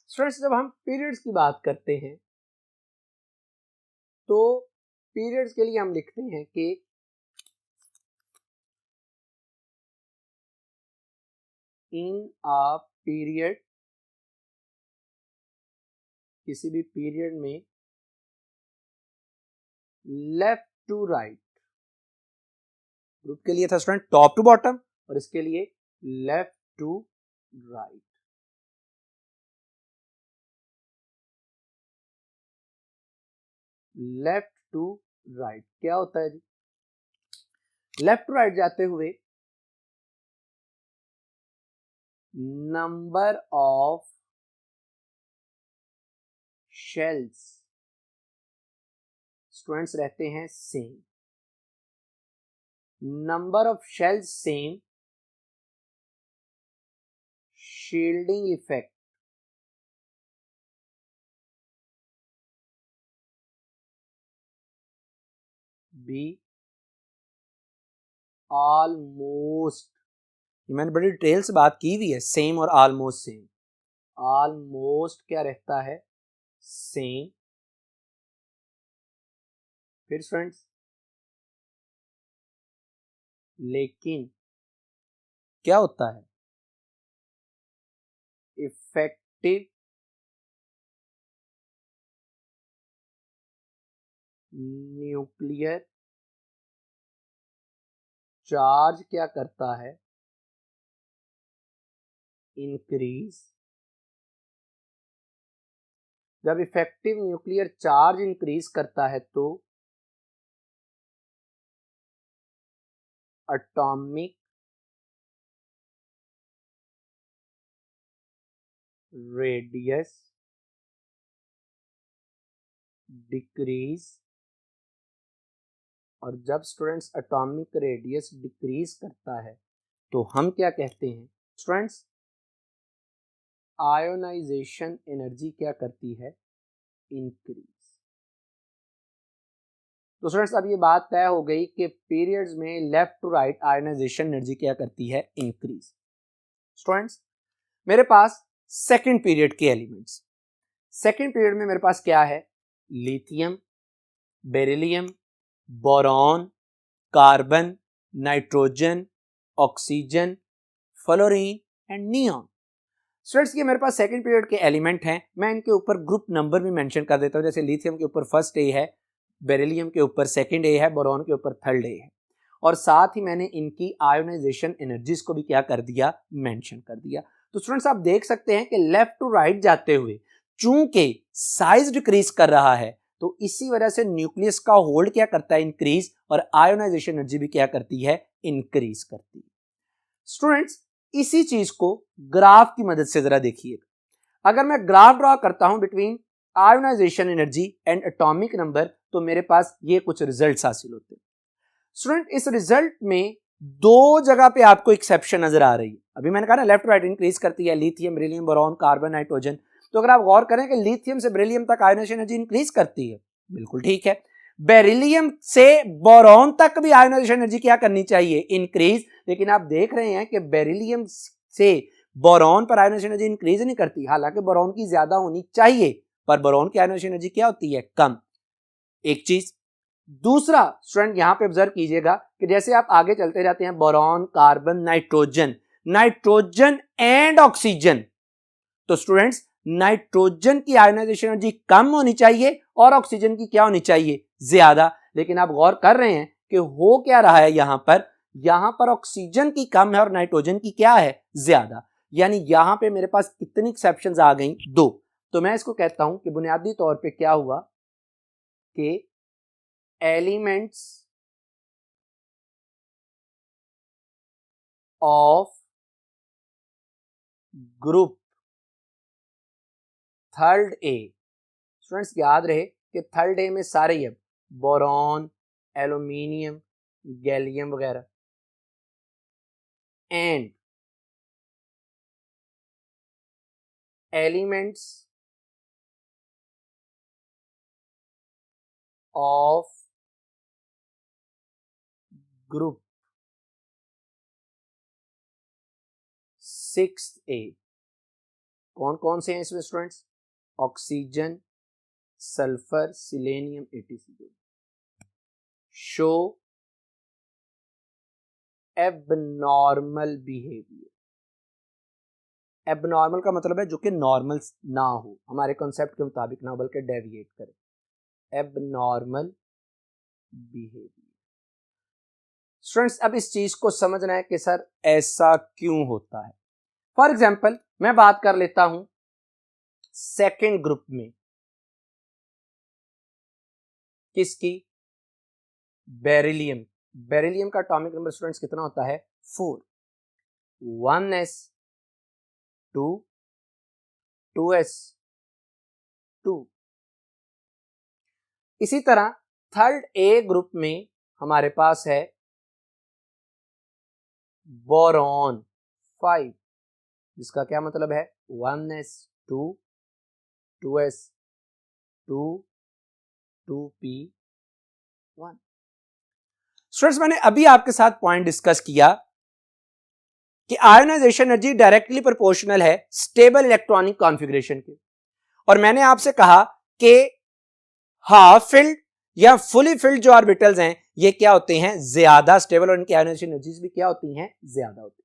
Students जब हम पीरियड्स की बात करते हैं तो पीरियड्स के लिए हम लिखते हैं कि इन अ पीरियड, किसी भी पीरियड में लेफ्ट टू राइट, ग्रुप के लिए था स्टूडेंट टॉप टू बॉटम और इसके लिए left to right. Left to right क्या होता है जी, लेफ्ट टू राइट जाते हुए नंबर ऑफ शेल्स स्टूडेंट्स रहते हैं same, number of shells same, shielding effect भी ऑलमोस्ट, मैंने बड़ी डिटेल से बात की हुई है, सेम और ऑलमोस्ट सेम। ऑलमोस्ट क्या रहता है, सेम। फिर स्टूडेंट्स लेकिन क्या होता है, इफेक्टिव न्यूक्लियर चार्ज क्या करता है, इंक्रीज। जब इफेक्टिव न्यूक्लियर चार्ज इंक्रीज करता है तो एटॉमिक रेडियस डिक्रीज। और जब स्टूडेंट्स एटॉमिक रेडियस डिक्रीज करता है तो हम क्या कहते हैं स्टूडेंट्स, आयोनाइजेशन एनर्जी क्या करती है, इंक्रीज। तो स्टूडेंट्स अब ये बात तय हो गई कि पीरियड्स में left to right ionization energy क्या करती है, इंक्रीज। स्टूडेंट्स मेरे पास सेकंड पीरियड के एलिमेंट्स, सेकंड पीरियड में मेरे पास क्या है, lithium, beryllium, boron, carbon, nitrogen, oxygen, fluorine and neon. Students ये मेरे पास सेकंड पीरियड के एलिमेंट हैं, मैं इनके ऊपर ग्रुप नंबर भी मेंशन कर देता हूं, जैसे लिथियम के ऊपर फर्स्ट ए है, बेरिलियम के ऊपर सेकंड ए है, बोरॉन के ऊपर थर्ड ए है, और साथ ही मैंने इनकी आयोनाइजेशन एनर्जीज को भी क्या कर दिया, मेंशन कर दिया। तो स्टूडेंट्स आप देख सकते हैं कि लेफ्ट टू राइट जाते हुए चूंकि साइज डिक्रीज कर रहा है तो इसी वजह से न्यूक्लियस का होल्ड क्या करता है, इंक्रीज, और आयोनाइजेशन एनर्जी भी क्या करती है, इंक्रीज करती है। स्टूडेंट्स इसी चीज को ग्राफ की मदद से जरा देखिएगा। अगर मैं ग्राफ ड्रॉ करता हूं between ionization energy and atomic number तो मेरे पास ये कुछ रिजल्ट्स हासिल होते हैं। स्टूडेंट इस रिजल्ट में दो जगह पे आपको एक्सेप्शन नजर आ रही है। अभी मैंने कहा ना लेफ्ट राइट इंक्रीज करती है, lithium, beryllium, boron, carbon, nitrogen. तो अगर आप गौर करें कि लिथियम से बेरिलियम तक आयोनाइजेशन एनर्जी इंक्रीज करती है, बिल्कुल ठीक है। बेरिलियम से बोरॉन तक भी आयोनाइजेशन एनर्जी क्या करनी चाहिए, इंक्रीज। लेकिन आप देख रहे हैं कि बेरिलियम से बोरॉन पर आयोनाइजेशन एनर्जी इंक्रीज नहीं करती, हालांकि बोरॉन की ज्यादा होनी चाहिए, पर बोरॉन की आयोनाइजेशन एनर्जी क्या होती है, कम। एक चीज। दूसरा स्टूडेंट यहां पे ऑब्जर्व कीजिएगा कि जैसे आप आगे चलते जाते हैं, boron, carbon, nitrogen, nitrogen and oxygen, तो स्टूडेंट्स नाइट्रोजन की आयोनाइजेशन एनर्जी कम होनी चाहिए और ऑक्सीजन की क्या होनी चाहिए, ज्यादा। लेकिन आप गौर कर रहे हैं कि हो क्या रहा है, यहां पर ऑक्सीजन की कम है और नाइट्रोजन की क्या है, ज्यादा। यानी यहां पे मेरे पास कितनी एक्सेप्शंस आ गई, 2। तो मैं इसको कहता हूं कि बुनियादी तौर पे क्या हुआ कि elements of group third A, students याद रहे कि थर्ड ए में सारे ही है, बोरॉन, एल्यूमिनियम, गैलियम वगैरह, and elements of group 6A, कौन कौन से हैं इसमें students, oxygen, sulphur, selenium, ETC, show abnormal behaviour. Abnormal का मतलब है जो कि नॉर्मल ना हो, हमारे कॉन्सेप्ट के मुताबिक ना, बल्कि डेविएट करे, एबनॉर्मल बिहेवियर। स्टूडेंट्स अब इस चीज को समझना है कि सर ऐसा क्यों होता है। फॉर एग्जाम्पल मैं बात कर लेता हूं सेकेंड ग्रुप में, किसकी, बेरिलियम। बेरिलियम का एटॉमिक नंबर स्टूडेंट्स कितना होता है, 4, 1s2 2s2। इसी तरह थर्ड ए ग्रुप में हमारे पास है बोरॉन 5, जिसका क्या मतलब है, 1s2 2s2 2p1। स्टूडेंट्स मैंने अभी आपके साथ पॉइंट डिस्कस किया कि आयोनाइजेशन एनर्जी डायरेक्टली प्रोपोर्शनल है स्टेबल इलेक्ट्रॉनिक कॉन्फ़िगरेशन के, और मैंने आपसे कहा कि हाफ फिल्ड या फुली फिल्ड जो ऑर्बिटल्स हैं ये क्या होते हैं, ज्यादा स्टेबल, और इनकी आयोनाइजेशन एनर्जीज भी क्या होती हैं, ज्यादा होती हैं।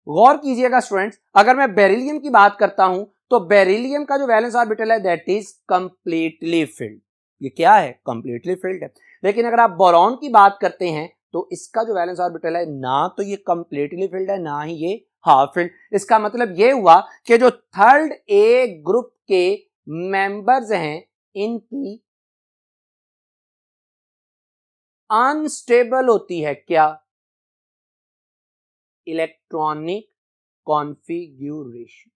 गौर कीजिएगा स्टूडेंट्स, अगर मैं बेरिलियम की बात करता हूं तो बेरिलियम का जो वैलेंस ऑर्बिटल है दैट इज कंप्लीटली फिल्ड, ये क्या है, कंप्लीटली फिल्ड है। लेकिन अगर आप बोरॉन की बात करते हैं तो इसका जो वैलेंस ऑर्बिटल है ना तो ये कंप्लीटली फिल्ड है, ना ही ये हाफ फिल्ड। इसका मतलब ये हुआ कि जो थर्ड ए ग्रुप के मेंबर्स हैं इनकी अनस्टेबल होती है क्या, इलेक्ट्रॉनिक कॉन्फ़िगरेशन।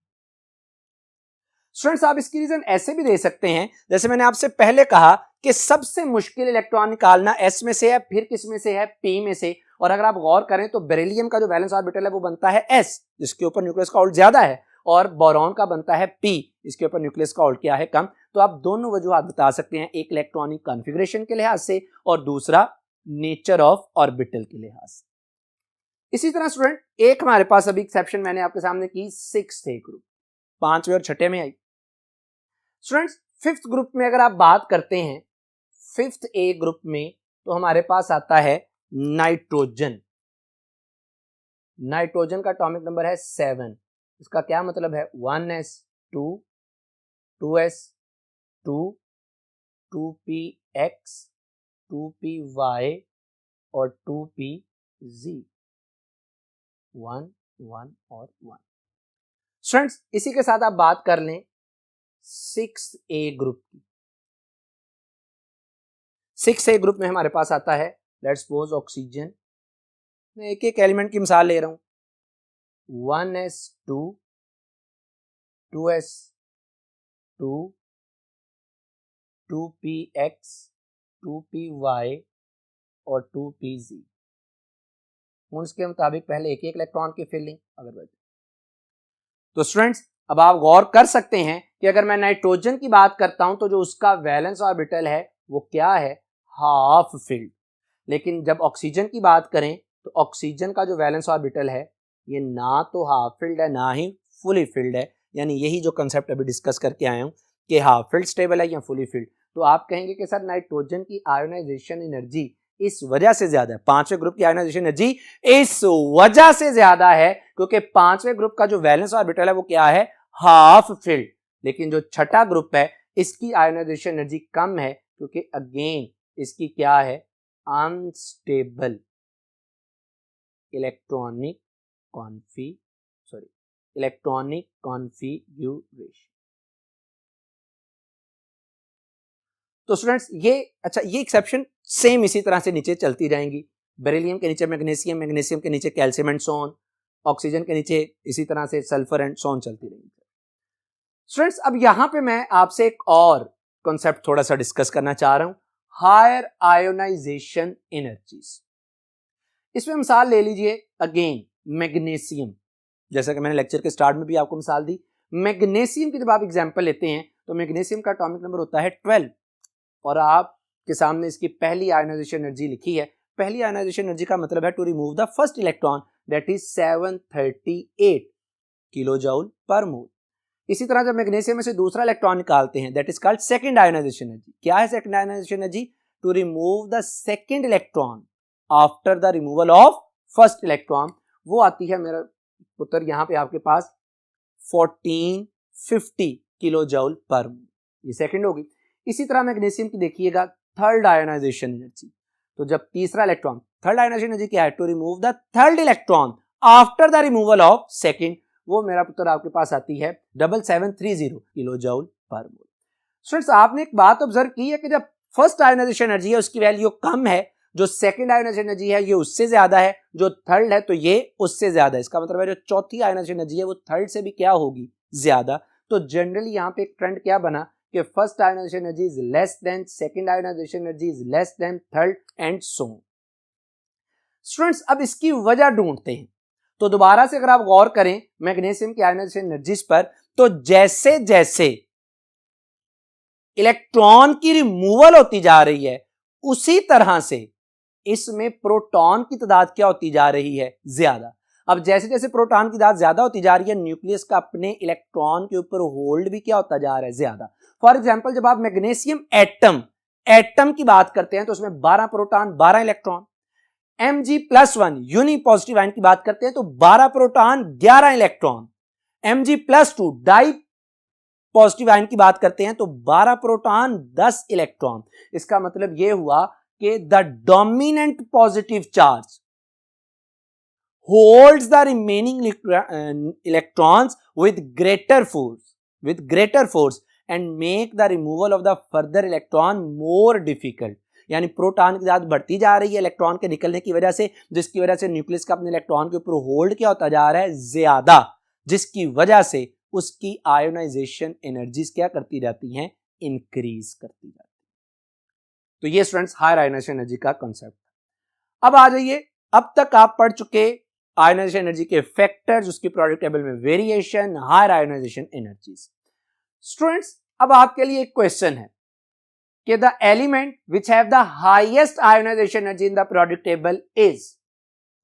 स्टूडेंट्स आप इसकी रीजन ऐसे भी दे सकते हैं, जैसे मैंने आपसे पहले कहा कि सबसे मुश्किल इलेक्ट्रॉन निकालना एस में से है, फिर किस में से है, पी में से। और अगर आप गौर करें तो बेरिलियम का जो वैलेंस ऑर्बिटल है वो बनता है एस, जिसके ऊपर न्यूक्लियस का ऑर्बिट ज्यादा है, और बोरॉन का बनता है पी, इसके ऊपर न्यूक्लियस का ऑर्बिट क्या है, कम। तो आप दोनों वजूहात बता सकते हैं, एक इलेक्ट्रॉनिक कॉन्फ़िगरेशन के लिहाज से और दूसरा नेचर ऑफ ऑर्बिटल के लिहाज से। इसी तरह स्टूडेंट एक हमारे पास अभी एक्सेप्शन मैंने आपके सामने की, 6th ए ग्रुप, 5वें और 6ठे में आई। स्टूडेंट्स 5th ग्रुप में अगर आप बात करते हैं, 5th ए ग्रुप में तो हमारे पास आता है नाइट्रोजन। नाइट्रोजन का एटॉमिक नंबर है 7, इसका क्या मतलब है, 1s2 2s2 2px 2py और 2pz, 1 1 और 1। स्टूडेंट्स इसी के साथ आप बात कर लें 6th ए ग्रुप की। 6th ए ग्रुप में हमारे पास आता है, लेट्स सपोज ऑक्सीजन, मैं एक एक एलिमेंट की मिसाल ले रहा हूं, 1s2 2s2 2px 2py और 2pz। उसके मुताबिक पहले एक एक इलेक्ट्रॉन की फिलिंग अगर बढ़े तो स्टूडेंट्स अब आप गौर कर सकते हैं कि अगर मैं नाइट्रोजन की बात करता हूं तो जो उसका वैलेंस ऑर्बिटल है वो क्या है, हाफ फिल्ड। लेकिन जब ऑक्सीजन की बात करें तो ऑक्सीजन का जो वैलेंस ऑर्बिटल है ये ना तो हाफ फिल्ड है ना ही फुली फिल्ड है, यानी यही जो कंसेप्ट अभी डिस्कस करके आया हूँ कि हाफ फिल्ड स्टेबल है या फुली फिल्ड। तो आप कहेंगे कि सर नाइट्रोजन की आयोनाइजेशन एनर्जी इस वजह से ज्यादा है, पांचवें ग्रुप की आयोनाइजेशन एनर्जी इस वजह से ज्यादा है क्योंकि पांचवें ग्रुप का जो वैलेंस ऑर्बिटल है वो क्या है, हाफ फिल्ड। लेकिन जो छठा ग्रुप है इसकी आयोनाइजेशन एनर्जी कम है क्योंकि अगेन इसकी क्या है, अनस्टेबल इलेक्ट्रॉनिक कॉन्फिगरेशन। तो स्टूडेंट्स ये एक्सेप्शन सेम इसी तरह से नीचे चलती जाएंगी। बेरिलियम के नीचे मैग्नीशियम, मैग्नीशियम के नीचे कैल्शियम एंड सोन, ऑक्सीजन के नीचे इसी तरह से सल्फर एंड सोन चलती रहेंगी। स्टूडेंट्स अब यहां पे मैं आपसे एक और कॉन्सेप्ट थोड़ा सा डिस्कस करना चाह रहा हूं, हायर आयोनाइजेशन एनर्जीज। इसमें मिसाल ले लीजिए अगेन मैग्नीशियम, जैसा कि मैंने लेक्चर के स्टार्ट में भी आपको मिसाल दी। मैग्नीशियम की जब आप एग्जांपल लेते हैं तो मैग्नीशियम का एटॉमिक नंबर होता है 12 और आपके सामने इसकी पहली आयोनाइजेशन एनर्जी लिखी है। पहली आयोनाइजेशन एनर्जी का मतलब है to remove the first electron that is 738 kilojoule per mole. इसी तरह जब मैग्नीशियम में से दूसरा इलेक्ट्रॉन निकालते हैं that is called second ionization energy. क्या है second ionization energy, to remove the second electron after the removal of first electron. वो आती है मेरा पुत्र यहां पे आपके पास 1450 किलो जूल पर मोल, ये सेकंड होगी। इसी तरह मैग्नीशियम की देखिएगा थर्ड आयोनाइजेशन एनर्जी, तो जब तीसरा इलेक्ट्रॉन, थर्ड आयोनाइजेशन एनर्जी क्या है, to remove the third electron after the removal of second, वो मेरा पुत्र आपके पास आती है 7730 किलो जूल पर मोल। स्टूडेंट्स आपने एक बात ऑब्जर्व की है कि जब फर्स्ट आयोनाइजेशन एनर्जी है उसकी वैल्यू कम है, जो सेकंड आयोनाइजेशन एनर्जी है ये उससे ज्यादा है, जो थर्ड है तो ये उससे ज्यादा है। इसका मतलब है जो चौथी आयोनाइजेशन एनर्जी है वो थर्ड से भी क्या होगी, ज्यादा। तो जनरली यहाँ पे एक ट्रेंड क्या बना कि first ionization energy is less than second ionization energy is less than third and so on. Students अब इसकी वजह ढूंढते हैं। तो दोबारा से अगर आप गौर करें मैग्नीशियम की आयोनाइजेशन एनर्जीज पर, तो जैसे जैसे इलेक्ट्रॉन की रिमूवल होती जा रही है उसी तरह से इसमें प्रोटॉन की तादाद क्या होती जा रही है, ज्यादा। अब जैसे जैसे प्रोटॉन की तादाद ज्यादा होती जा रही है न्यूक्लियस का अपने इलेक्ट्रॉन के ऊपर होल्ड भी क्या होता जा रहा है, ज्यादा। फॉर एग्जांपल जब आप मैग्नीशियम एटम की बात करते हैं तो उसमें 12 proton 12 electron. Mg+1 unipositive ion की बात करते हैं तो 12 proton 11 electron. Mg+2 dipositive ion की बात करते हैं तो 12 प्रोटॉन 10 इलेक्ट्रॉन। इसका मतलब यह हुआ कि the dominant positive charge holds the remaining electrons with greater force and make the removal of the further electron more difficult. यानी प्रोटॉन की तादाद बढ़ती जा रही है इलेक्ट्रॉन के निकलने की वजह से, जिसकी वजह से न्यूक्लियस का अपने इलेक्ट्रॉन के ऊपर होल्ड क्या होता जा रहा है, ज्यादा, जिसकी वजह से उसकी आयोनाइजेशन एनर्जीज क्या करती जाती हैं, इंक्रीज करती जाती है। तो ये स्टूडेंट्स हायर आयोनाइजेशन एनर्जी का कॉन्सेप्ट। अब आ जाइए, अब तक आप पढ़ चुके आयोनाइजेशन एनर्जी के फैक्टर्स, उसकी प्रोडक्ट टेबल में variation, higher ionization energies. Students अब आपके लिए एक क्वेश्चन है कि the element which have the highest ionization energy in the periodic table is,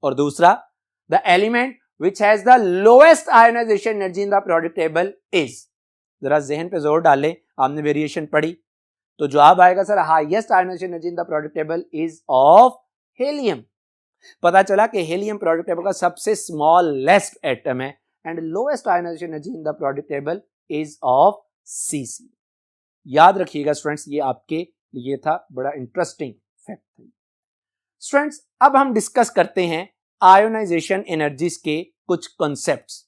और दूसरा the element which has the lowest ionization energy in the periodic table is। जरा जहन पे जोर डालें, आपने वेरिएशन पढ़ी तो जवाब आएगा sir highest ionization energy in the periodic table is of helium। पता चला कि हीलियम periodic table का सबसे स्मॉलेस्ट एटम है and lowest ionization energy in the periodic table is of Cc। याद रखिएगा स्टूडेंट्स, ये आपके लिए था बड़ा इंटरेस्टिंग फैक्ट। स्टूडेंट्स अब हम डिस्कस करते हैं आयोनाइजेशन एनर्जीज के कुछ कॉन्सेप्ट्स,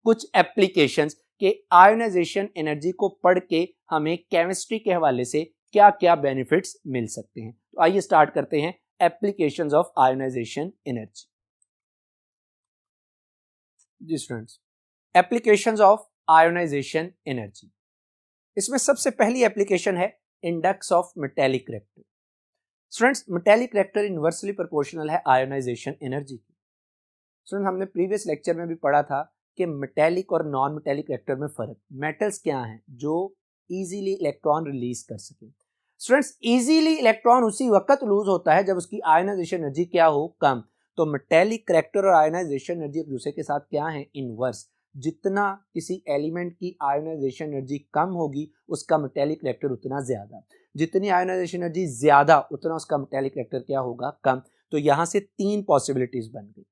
कुछ एप्लीकेशंस के आयोनाइजेशन एनर्जी को पढ़ के हमें केमिस्ट्री के हवाले से क्या क्या बेनिफिट्स मिल सकते हैं। तो आइए स्टार्ट करते हैं एप्लीकेशंस ऑफ आयोनाइजेशन एनर्जी। जी students, applications of ionization energy, इसमें सबसे पहली एप्लीकेशन है index of metallic reactor. Students metallic reactor inversely proportional है आयोनाइजेशन एनर्जी की। स्टूडेंट हमने प्रीवियस लेक्चर में भी पढ़ा था कि मेटेलिक और नॉन मेटेलिक रिएक्टर में फर्क, मेटल्स क्या हैं जो इजीली इलेक्ट्रॉन रिलीज कर सके। स्टूडेंट्स इजीली इलेक्ट्रॉन उसी वक्त लूज होता है जब उसकी आयोनाइजेशन एनर्जी क्या हो, कम। तो मेटेलिक करैक्टर और आयोनाइजेशन एनर्जी एक दूसरे के साथ क्या है, इनवर्स। जितना किसी एलिमेंट की आयोनाइजेशन एनर्जी कम होगी उसका मेटेलिक करैक्टर उतना ज्यादा, जितनी आयोनाइजेशन एनर्जी ज्यादा उतना उसका मेटेलिक करैक्टर क्या होगा, कम। तो यहां से तीन पॉसिबिलिटीज बन गई।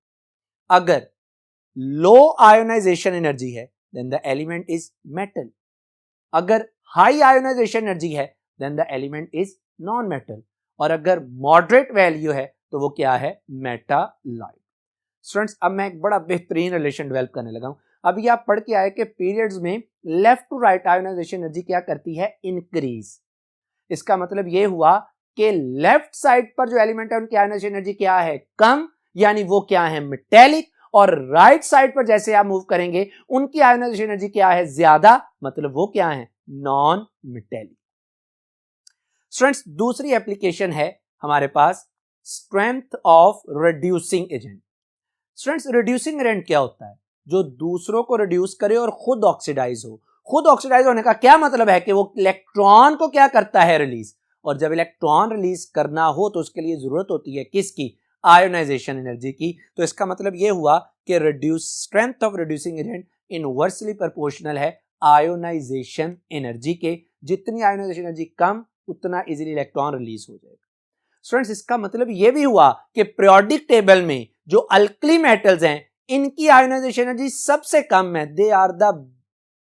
अगर लो आयोनाइजेशन एनर्जी है then the element is metal, अगर हाई आयोनाइजेशन एनर्जी है then the element is non metal, और अगर मॉडरेट वैल्यू है तो वो क्या है, मेटालाइट। स्टूडेंट्स अब मैं एक बड़ा बेहतरीन रिलेशन डेवलप करने लगा हूं। अभी आप पढ़ के आए कि पीरियड्स में left to right ionization energy क्या करती है, इंक्रीज। इसका मतलब ये हुआ कि लेफ्ट साइड पर जो एलिमेंट है उनकी आयोनाइजेशन एनर्जी क्या है, कम, यानी वो क्या है, मेटेलिक। और राइट साइड पर जैसे आप मूव करेंगे उनकी आयोनाइजेशन एनर्जी क्या है, ज्यादा, मतलब वो क्या है, नॉन मेटेलिक। स्टूडेंट्स दूसरी एप्लीकेशन है हमारे पास strength of reducing agent. Students reducing agent क्या होता है, जो दूसरों को रिड्यूस करे और खुद ऑक्सीडाइज हो। खुद ऑक्सीडाइज होने का क्या मतलब है कि वो इलेक्ट्रॉन को क्या करता है, रिलीज। और जब इलेक्ट्रॉन रिलीज करना हो तो उसके लिए जरूरत होती है किसकी, आयोनाइजेशन एनर्जी की। तो इसका मतलब यह हुआ कि reduce strength of reducing agent inversely proportional है आयोनाइजेशन एनर्जी के। जितनी आयोनाइजेशन एनर्जी कम उतना इजीली इलेक्ट्रॉन रिलीज हो जाएगा। स्टूडेंट्स इसका मतलब यह भी हुआ कि पीरियोडिक टेबल में जो अल्कली मेटल्स हैं इनकी आयोनाइजेशन एनर्जी सबसे कम है, they are the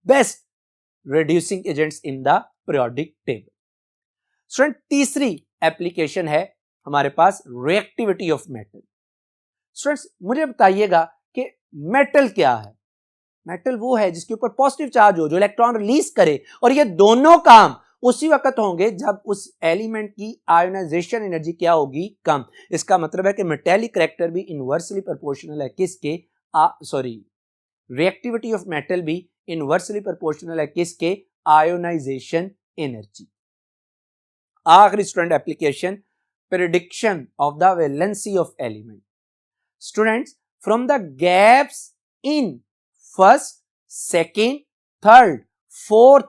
best reducing agents in the periodic table. Student तीसरी एप्लीकेशन है हमारे पास रिएक्टिविटी ऑफ मेटल। स्टूडेंट्स मुझे बताइएगा कि मेटल क्या है। मेटल वो है जिसके ऊपर पॉजिटिव चार्ज हो, जो इलेक्ट्रॉन रिलीज करे, और ये दोनों काम उसी वक्त होंगे जब उस एलिमेंट की आयोनाइजेशन एनर्जी क्या होगी, कम। इसका मतलब है कि मेटेलिक करैक्टर भी इनवर्सली प्रोपोर्शनल है किसके, रिएक्टिविटी ऑफ मेटल भी इनवर्सली प्रोपोर्शनल है किसके, आयोनाइजेशन एनर्जी। आखिरी student application prediction of the valency of element. Students from the gaps in first, second, third, fourth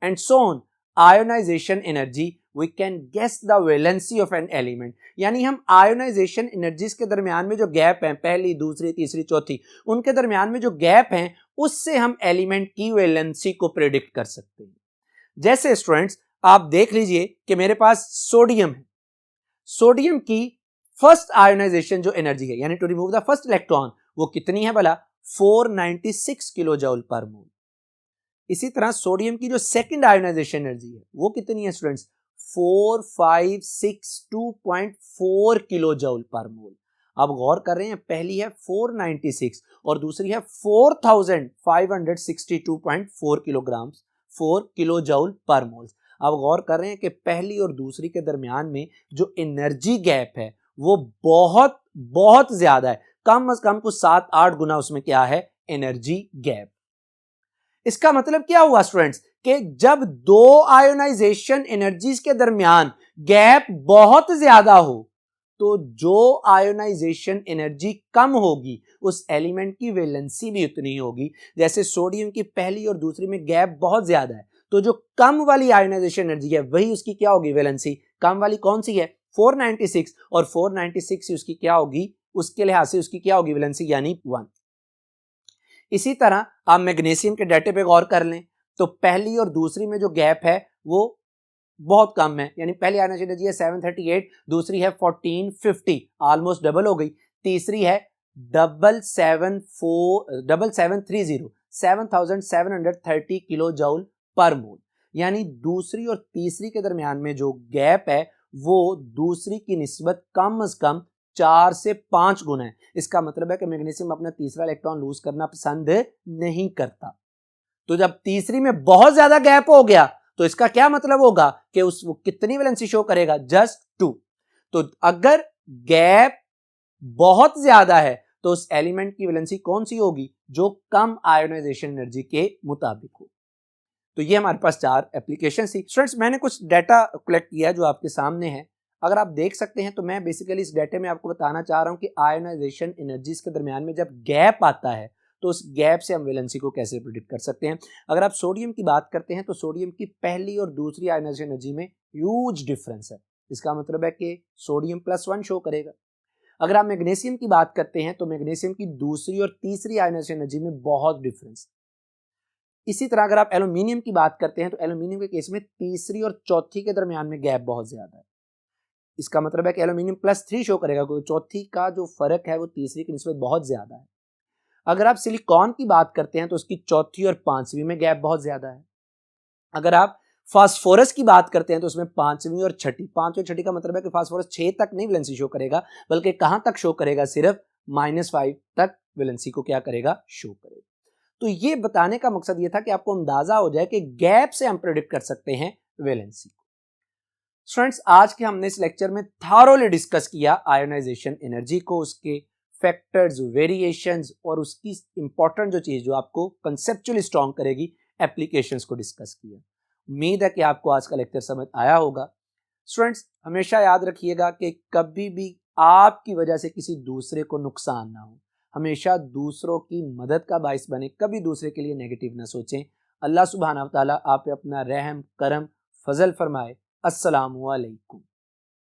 and so on ionization energy we can guess the valency of an element. यानी हम ionisation energies के दरमियान में जो gap है, पहली, दूसरी, तीसरी, चौथी, उनके दरमियान में जो गैप है उससे हम एलिमेंट की वैलेंसी को प्रेडिक्ट कर सकते हैं। जैसे स्टूडेंट्स आप देख लीजिए कि मेरे पास सोडियम है, सोडियम की फर्स्ट आयोनाइजेशन जो एनर्जी है यानी to remove the first electron वो कितनी है भला, 496 किलो जूल पर मोल। इसी तरह सोडियम की जो सेकंड आयोनाइजेशन एनर्जी है वो कितनी है स्टूडेंट्स, 4562.4 किलो जूल पर मोल। अब गौर कर रहे हैं, पहली है 496 और दूसरी है 4562.4 किलोग्राम, 4 किलो जूल पर मोल। अब गौर कर रहे हैं कि पहली और दूसरी के दरमियान में जो एनर्जी गैप है वो बहुत बहुत ज्यादा है, कम से कम कुछ 7-8 गुना उसमें क्या है, एनर्जी गैप। इसका मतलब क्या हुआ स्टूडेंट्स कि जब दो आयोनाइजेशन एनर्जीज के दरमियान गैप बहुत ज्यादा हो तो जो आयोनाइजेशन एनर्जी कम होगी उस एलिमेंट की वैलेंसी भी उतनी होगी। जैसे सोडियम की पहली और दूसरी में गैप बहुत ज्यादा है तो जो कम वाली आयोनाइजेशन एनर्जी है वही उसकी क्या होगी, वैलेंसी। कम वाली कौन सी है, 496, और 496 से उसकी क्या होगी, उसके लिहाज से उसकी क्या होगी वैलेंसी, यानी 1। इसी तरह आप मैग्नीशियम के डाटे पे गौर कर लें तो पहली और दूसरी में जो गैप है वो बहुत कम है, यानी पहली आयोनाइजेशन एनर्जी है 738, दूसरी है 1450, ऑलमोस्ट डबल हो गई। तीसरी है 7730 किलो जूल पर मोल, यानी दूसरी और तीसरी के दरमियान में जो गैप है वो दूसरी की निस्बत कम से कम 4 से 5 गुना है। इसका मतलब है कि मैग्नीशियम अपना तीसरा इलेक्ट्रॉन लूज करना पसंद नहीं करता। तो जब तीसरी में बहुत ज्यादा गैप हो गया तो इसका क्या मतलब होगा कि वो कितनी वैलेंसी शो करेगा, जस्ट 2। तो अगर गैप बहुत ज्यादा है तो उस एलिमेंट की वैलेंसी कौन सी होगी, जो कम आयोनाइजेशन एनर्जी के मुताबिक हो। तो ये हमारे पास 4 एप्लीकेशन थी। स्टूडेंट्स मैंने कुछ डाटा कलेक्ट किया जो आपके सामने है, अगर आप देख सकते हैं तो मैं बेसिकली इस डाटा में आपको बताना चाह रहा हूं कि आयोनाइजेशन एनर्जीज के दरमियान में जब गैप आता है तो उस गैप से हम वैलेंसी को कैसे प्रेडिक्ट कर सकते हैं। अगर आप सोडियम की बात करते हैं तो सोडियम की पहली और दूसरी आयोनाइजेशन एनर्जी में ह्यूज डिफरेंस है। इसका मतलब है कि सोडियम +1 शो करेगा। अगर आप मैग्नीशियम की बात करते हैं तो मैग्नीशियम की दूसरी और तीसरी आयोनाइजेशन एनर्जी में बहुत डिफरेंस। इसी तरह अगर आप एल्यूमिनियम की बात करते हैं तो एल्यूमिनियम के केस में तीसरी और चौथी के दरमियान में गैप बहुत ज्यादा है। इसका मतलब है कि एल्यूमिनियम +3 शो करेगा, क्योंकि चौथी का जो फर्क है वो तीसरी की निस्बत बहुत ज्यादा है। अगर आप सिलिकॉन की बात करते हैं तो उसकी चौथी और पांचवी में गैप बहुत ज्यादा है। अगर आप फास्फोरस की बात करते हैं तो उसमें पांचवी और छठी का मतलब है कि फास्फोरस 6 तक नहीं वैलेंसी शो करेगा, बल्कि कहां तक शो करेगा, सिर्फ -5 तक वैलेंसी को क्या करेगा, शो करेगा। तो ये बताने का मकसद ये था कि आपको अंदाजा हो जाए कि गैप से हम प्रेडिक्ट कर सकते हैं वैलेंसी को। स्टूडेंट्स, आज के हमने इस लेक्चर में थारोली डिस्कस किया आयोनाइजेशन एनर्जी को, उसके फैक्टर्स, वेरिएशंस और उसकी इंपॉर्टेंट जो चीज जो आपको कंसेप्चुअली स्ट्रॉन्ग करेगी, एप्लीकेशंस को डिस्कस किया। उम्मीद है कि आपको आज का लेक्चर समझ आया होगा। स्टूडेंट्स, हमेशा याद रखिएगा कि कभी भी आपकी वजह से किसी दूसरे को नुकसान ना हो। हमेशा दूसरों की मदद का बाइस बने, कभी दूसरे के लिए नेगेटिव ना सोचें। अल्लाह सुब्हानहू व तआला आप पे अपना रहम, करम, फजल फरमाए। अस्सलामु अलैकुम।